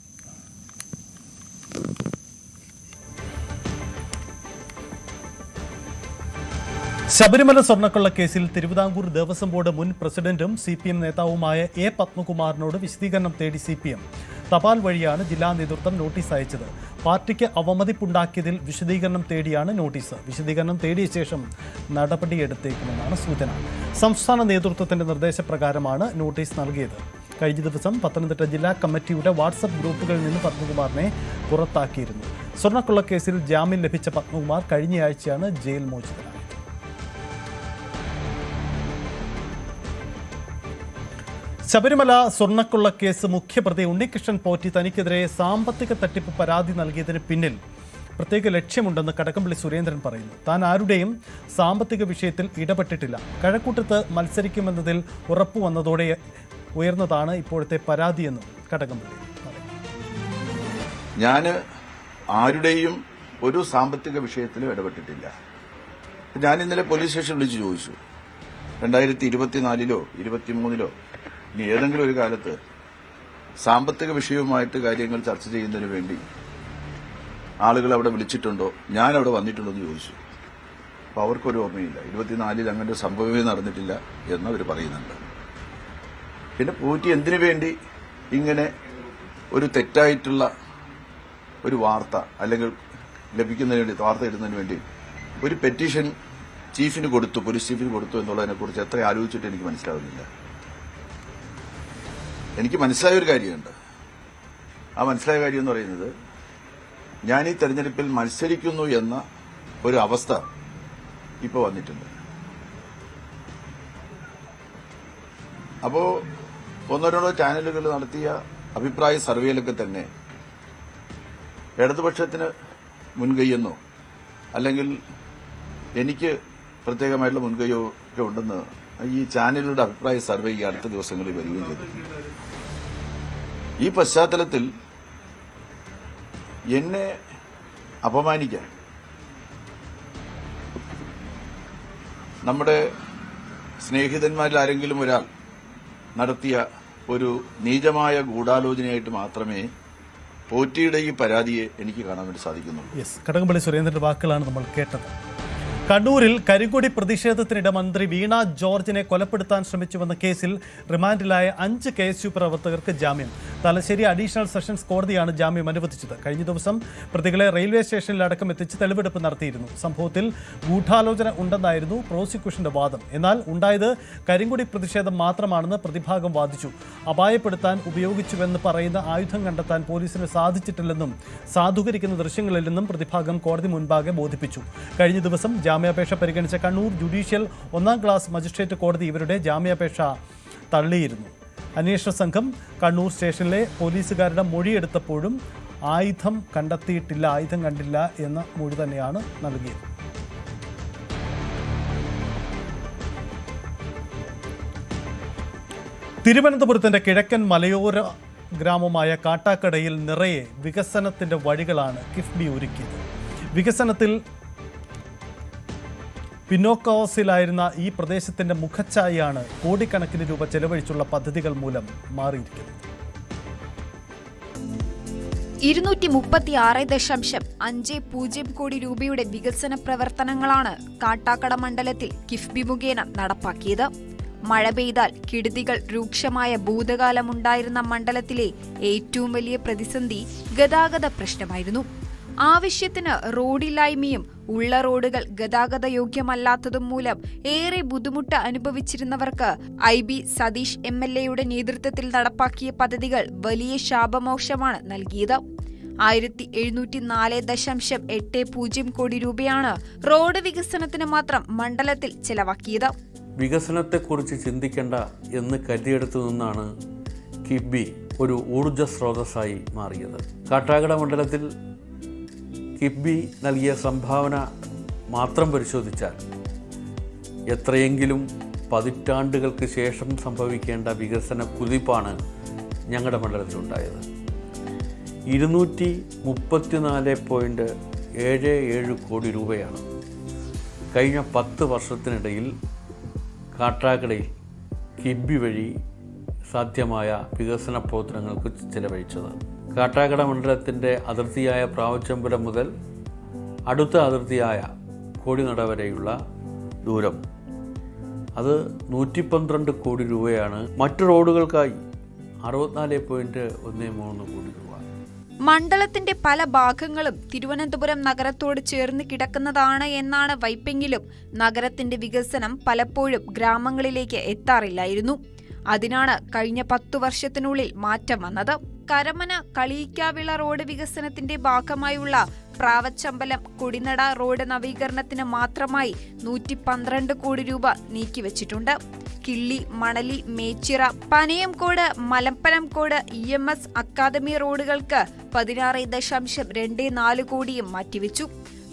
ശബരിമല സ്വർണ്ണക്കൊള്ള കേസിൽ തിരുവിതാംകൂർ ദേവസ്വം ബോർഡ് മുൻ പ്രസിഡന്റും CPM നേതാവുമായ A. പത്മകുമാറിനോട് വിശദീകരണം തേടി CPM തപാൽ വഴിയാണ് ജില്ലാ നേതൃത്വം നോട്ടീസ് അയച്ചത്. പാർട്ടിക്ക് അവമതിപ്പുണ്ടാക്കിയതിൽ വിശദീകരണം തേടിയാണ് നോട്ടീസ്. വിശദീകരണം തേടിയ ശേഷം നടപടിയെടുത്തേക്കുമെന്നാണ് സൂചന. സംസ്ഥാന നേതൃത്വത്തിന്റെ നിർദ്ദേശപ്രകാരമാണ് നോട്ടീസ് നൽകിയത്. കഴിഞ്ഞ ദിവസം പത്തനംതിട്ട ജില്ലാ കമ്മിറ്റിയുടെ വാട്സപ്പ് ഗ്രൂപ്പുകളിൽ നിന്ന് പത്മകുമാറിനെ പുറത്താക്കിയിരുന്നു. സ്വർണ്ണക്കൊള്ളക്കേസിൽ ജാമ്യം ലഭിച്ച പത്മകുമാർ കഴിഞ്ഞയാഴ്ചയാണ് ജയിൽ മോചിതനായത്. ശബരിമല സ്വർണ്ണക്കൊള്ള കേസ് മുഖ്യപ്രതി ഉണ്ണികൃഷ്ണൻ പോറ്റി തനിക്കെതിരെ സാമ്പത്തിക തട്ടിപ്പ് പരാതി നൽകിയതിന് പിന്നിൽ പ്രത്യേക ലക്ഷ്യമുണ്ടെന്ന് കടകംപള്ളി സുരേന്ദ്രൻ പറയുന്നു. താൻ ആരുടെയും സാമ്പത്തിക വിഷയത്തിൽ ഇടപെട്ടിട്ടില്ല. കഴക്കൂട്ടത്ത് മത്സരിക്കുമെന്നതിൽ ഉറപ്പു വന്നതോടെ ഉയർന്നതാണ് ഇപ്പോഴത്തെ പരാതിയെന്നും കടകംപള്ളി പറയുന്നു. ഞാൻ ആരുടെയും ഒരു സാമ്പത്തിക വിഷയത്തിലും ഇടപെട്ടിട്ടില്ല. ഞാൻ ഇന്നലെ പോലീസ് സ്റ്റേഷൻ വിളിച്ച് ചോദിച്ചു, 2024 23 ഇനി ഏതെങ്കിലും ഒരു കാലത്ത് സാമ്പത്തിക വിഷയവുമായിട്ട് കാര്യങ്ങൾ ചർച്ച ചെയ്യുന്നതിന് വേണ്ടി ആളുകൾ അവിടെ വിളിച്ചിട്ടുണ്ടോ, ഞാൻ അവിടെ വന്നിട്ടുണ്ടോ എന്ന് ചോദിച്ചു. അപ്പോൾ അവർക്കൊരു ഓർമ്മയില്ല. 24 അങ്ങനെ ഒരു സംഭവമേ നടന്നിട്ടില്ല എന്നവർ പറയുന്നുണ്ട്. പിന്നെ പോറ്റി എന്തിനു വേണ്ടി ഇങ്ങനെ ഒരു തെറ്റായിട്ടുള്ള ഒരു വാർത്ത അല്ലെങ്കിൽ ലഭിക്കുന്നതിന് വേണ്ടി വാർത്ത ഇടുന്നതിന് വേണ്ടി ഒരു പെറ്റീഷൻ ചീഫിന് കൊടുത്തു, പോലീസ് ചീഫിന് കൊടുത്തു എന്നുള്ളതിനെക്കുറിച്ച് എത്ര ആലോചിച്ചിട്ട് എനിക്ക് മനസ്സിലാവുന്നില്ല. എനിക്ക് മനസ്സിലായ ഒരു കാര്യമുണ്ട്. ആ മനസ്സിലായ കാര്യം എന്ന് പറയുന്നത്, ഞാൻ ഈ തെരഞ്ഞെടുപ്പിൽ മത്സരിക്കുന്നു എന്ന ഒരു അവസ്ഥ ഇപ്പോൾ വന്നിട്ടുണ്ട്. അപ്പോൾ ഒന്നോ രണ്ടോ ചാനലുകൾ നടത്തിയ അഭിപ്രായ സർവേയിലൊക്കെ തന്നെ ഇടതുപക്ഷത്തിന് മുൻകൈയെന്നോ അല്ലെങ്കിൽ എനിക്ക് പ്രത്യേകമായിട്ടുള്ള മുൻകൈയോ ഒക്കെ ഉണ്ടെന്ന് ഈ ചാനലുകളുടെ അഭിപ്രായ സർവേ ഈ അടുത്ത ദിവസങ്ങളിൽ വരികയും ചെയ്തിട്ടുണ്ട്. ഈ പശ്ചാത്തലത്തിൽ എന്നെ അപമാനിക്കാൻ നമ്മുടെ സ്നേഹിതന്മാരിൽ ആരെങ്കിലും ഒരാൾ നടത്തിയ ഒരു നീചമായ ഗൂഢാലോചനയായിട്ട് മാത്രമേ പോറ്റിയുടെ ഈ പരാതിയെ എനിക്ക് കാണാൻ വേണ്ടി സാധിക്കുന്നുള്ളൂ. കടകംപള്ളി സുരേന്ദ്രന്റെ വാക്കുകളാണ് നമ്മൾ കേട്ടത്. കണ്ണൂരിൽ കരിങ്കൊടി പ്രതിഷേധത്തിനിടെ മന്ത്രി വീണ ജോർജിനെ കൊലപ്പെടുത്താൻ ശ്രമിച്ചുവെന്ന കേസിൽ റിമാൻഡിലായ 5 KSU പ്രവർത്തകർക്ക് ജാമ്യം. തലശ്ശേരി അഡീഷണൽ സെഷൻസ് കോടതിയാണ് ജാമ്യം അനുവദിച്ചത്. കഴിഞ്ഞ ദിവസം പ്രതികളെ റെയിൽവേ സ്റ്റേഷനിലടക്കം എത്തിച്ച് തെളിവെടുപ്പ് നടത്തിയിരുന്നു. സംഭവത്തിൽ ഗൂഢാലോചന ഉണ്ടെന്നായിരുന്നു പ്രോസിക്യൂഷന്റെ വാദം. എന്നാൽ ഉണ്ടായത് കരിങ്കൊടി പ്രതിഷേധം മാത്രമാണെന്ന് പ്രതിഭാഗം വാദിച്ചു. അപായപ്പെടുത്താൻ ഉപയോഗിച്ചുവെന്ന് പറയുന്ന ആയുധം കണ്ടെത്താൻ പോലീസിന് സാധിച്ചിട്ടില്ലെന്നും സാധൂകരിക്കുന്ന ദൃശ്യങ്ങളില്ലെന്നും പ്രതിഭാഗം കോടതി മുൻപാകെ ബോധിപ്പിച്ചു. കഴിഞ്ഞ ദിവസം ജാമ്യാപേക്ഷ പരിഗണിച്ച കണ്ണൂർ ജുഡീഷ്യൽ 1ാം ക്ലാസ് മജിസ്ട്രേറ്റ് കോടതി ഇവരുടെ ജാമ്യാപേക്ഷ തള്ളിയിരുന്നു. അന്വേഷണ സംഘം കണ്ണൂർ സ്റ്റേഷനിലെ പോലീസുകാരുടെ മൊഴിയെടുത്തപ്പോഴും ആയുധം കണ്ടെത്തിയിട്ടില്ല, ആയുധം കണ്ടില്ല എന്ന മൊഴി തന്നെയാണ് നൽകിയത്. തിരുവനന്തപുരത്തിന്റെ കിഴക്കൻ മലയോര ഗ്രാമമായ കാട്ടാക്കടയിൽ നിറയെ വികസനത്തിന്റെ വഴികളാണ് കിഫ്ബി ഒരുക്കിയത്. വികസനത്തിൽ പിന്നോക്കാവസ്ഥയിലായിരുന്ന ഈ പ്രദേശത്തിന്റെ മുഖച്ഛായയാണ് കോടിക്കണക്കിന് രൂപ ചെലവഴിച്ചുള്ള പദ്ധതികൾ മൂലം മാറിയിരിക്കുന്നത്. 236.50 കോടി രൂപയുടെ വികസന പ്രവർത്തനങ്ങളാണ് കാട്ടാക്കട മണ്ഡലത്തിൽ കിഫ്ബി മുഖേന നടപ്പാക്കിയത്. മഴ പെയ്താൽ കെടുതികൾ രൂക്ഷമായ ഭൂതകാലമുണ്ടായിരുന്ന മണ്ഡലത്തിലെ ഏറ്റവും വലിയ പ്രതിസന്ധി ഗതാഗത പ്രശ്നമായിരുന്നു. ആവശ്യത്തിന് റോഡില്ലായ്മയും ഉള്ള റോഡുകൾ ഗതാഗത യോഗ്യമല്ലാത്തതും മൂലം ഏറെ ബുദ്ധിമുട്ട് അനുഭവിച്ചിരുന്നവർക്ക് IB സതീഷ് MLAയുടെ നേതൃത്വത്തിൽ നടപ്പാക്കിയ പദ്ധതികൾ വലിയ ശാപമോക്ഷമാണ് നൽകിയത്. 1704.80 കോടി രൂപയാണ് റോഡ് വികസനത്തിന് മാത്രം മണ്ഡലത്തിൽ ചെലവാക്കിയത്. വികസനത്തെക്കുറിച്ച് ചിന്തിക്കേണ്ട എന്ന് കരുതിയെടുത്തു നിന്നാണ് കിഫ്ബി ഒരു ഊർജ്ജ സ്രോതസ്സായി മാറിയത്. കാട്ടാക്കട മണ്ഡലത്തിൽ കിഫ്ബി നൽകിയ സംഭാവന മാത്രം പരിശോധിച്ചാൽ എത്രയെങ്കിലും പതിറ്റാണ്ടുകൾക്ക് ശേഷം സംഭവിക്കേണ്ട വികസന കുതിപ്പാണ് ഞങ്ങളുടെ മണ്ഡലത്തിലുണ്ടായത്. 234.77 കോടി രൂപയാണ് കഴിഞ്ഞ 10 വർഷത്തിനിടയിൽ കാട്ടാക്കടയിൽ കിഫ്ബി വഴി സാധ്യമായ വികസന പ്രവർത്തനങ്ങൾക്ക് ചെലവഴിച്ചത്. കാട്ടാക്കട മണ്ഡലത്തിൻ്റെ അതിർത്തിയായ പ്രാവച്ചമ്പലം മുതൽ അടുത്ത അതിർത്തിയായ കോടിനട വരെയുള്ള ദൂരം അത് 112 കോടി രൂപയാണ്. മറ്റു റോഡുകൾക്കായി 64.13 കോടി രൂപ. മണ്ഡലത്തിന്റെ പല ഭാഗങ്ങളും തിരുവനന്തപുരം നഗരത്തോട് ചേർന്ന് കിടക്കുന്നതാണ് എന്നാണ് വൈപ്പെങ്കിലും നഗരത്തിന്റെ വികസനം പലപ്പോഴും ഗ്രാമങ്ങളിലേക്ക് എത്താറില്ലായിരുന്നു. അതിനാണ് കഴിഞ്ഞ 10 വർഷത്തിനുള്ളിൽ മാറ്റം വന്നത്. കരമന കളിയിക്കാവിള റോഡ് വികസനത്തിന്റെ ഭാഗമായുള്ള പ്രാവച്ചമ്പലം കൊടിനട റോഡ് നവീകരണത്തിന് മാത്രമായി 112 കോടി രൂപ നീക്കിവച്ചിട്ടുണ്ട്. കിള്ളി, മണലി, മേച്ചിറ, പനയംകോട്, മലപ്പനംകോട് EMS അക്കാദമി റോഡുകൾക്ക് 16.24 കോടിയും മാറ്റിവെച്ചു.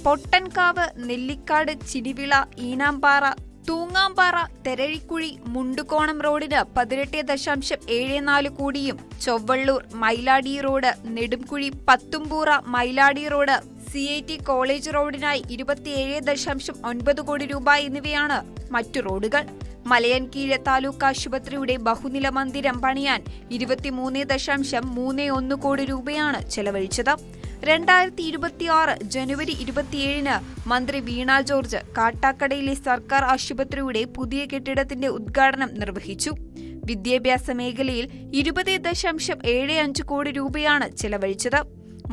പൊട്ടൻകാവ്, നെല്ലിക്കാട്, ചിനിവിള, ഈനാമ്പാറ, തൂങ്ങാമ്പാറ, തെരഴിക്കുഴി, മുണ്ടുകോണം റോഡിന് 18.74 കോടിയും Chovvalloor Mailadi road, Nedumkuzhi, Pathumpura Mailadi road, CIT college റോഡിനായി 27.9 കോടി രൂപ എന്നിവയാണ് മറ്റു റോഡുകൾ. മലയൻകീഴ് താലൂക്ക് ആശുപത്രിയുടെ ബഹുനില മന്ദിരം പണിയാൻ 23.31 കോടി രൂപയാണ് ചെലവഴിച്ചത്. 2026 ജനുവരി 27 മന്ത്രി വീണ ജോർജ് കാട്ടാക്കടയിലെ സർക്കാർ ആശുപത്രിയുടെ പുതിയ കെട്ടിടത്തിന്റെ ഉദ്ഘാടനം നിർവഹിച്ചു. വിദ്യാഭ്യാസ മേഖലയിൽ 20.75 കോടി രൂപയാണ് ചെലവഴിച്ചത്.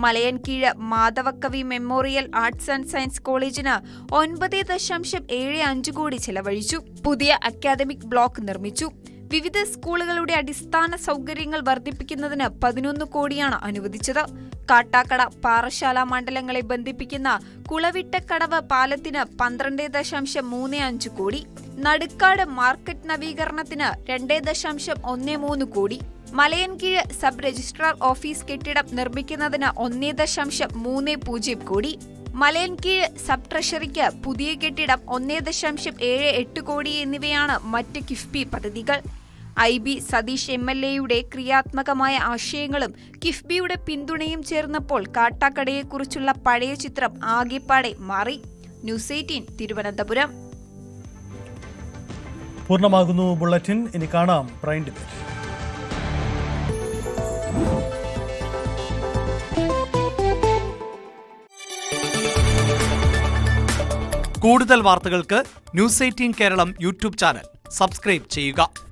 Malayinkeezhu Madhavakkavi memorial arts and science കോളേജിന് 9.75 കോടി ചെലവഴിച്ചു. പുതിയ അക്കാദമിക് ബ്ലോക്ക് നിർമ്മിച്ചു. വിവിധ സ്കൂളുകളുടെ അടിസ്ഥാന സൗകര്യങ്ങൾ വർദ്ധിപ്പിക്കുന്നതിന് 11 കോടിയാണ് അനുവദിച്ചത്. കാട്ടാക്കട, പാറശാല മണ്ഡലങ്ങളെ ബന്ധിപ്പിക്കുന്ന കുളവിട്ടക്കടവ് പാലത്തിന് 12.35 കോടി. നടുക്കാട് മാർക്കറ്റ് നവീകരണത്തിന് 2.13 കോടി. മലയൻകീഴ് സബ് രജിസ്ട്രാർ ഓഫീസ് കെട്ടിടം നിർമ്മിക്കുന്നതിന് 1.30 കോടി. മലയൻകീഴ് സബ് ട്രഷറിക്ക് പുതിയ കെട്ടിടം 1.78 കോടി എന്നിവയാണ് മറ്റ് കിഫ്ബി പദ്ധതികൾ. IB സതീഷ് MLAയുടെ ക്രിയാത്മകമായ ആശയങ്ങളും കിഫ്ബിയുടെ പിന്തുണയും ചേർന്നപ്പോൾ കാട്ടാക്കടയെക്കുറിച്ചുള്ള പഴയ ചിത്രം ആകെപ്പാടെ മാറി. ന്യൂസ് 18 തിരുവനന്തപുരം. പൂർണ്ണമാകുന്നു ബുള്ളറ്റിൻ. ഇനി കാണാം പ്രൈം ഡിബേറ്റ്. കൂടുതൽ വാർത്തകൾക്ക് news 18 Keralam YouTube channel subscribe ചെയ്യുക.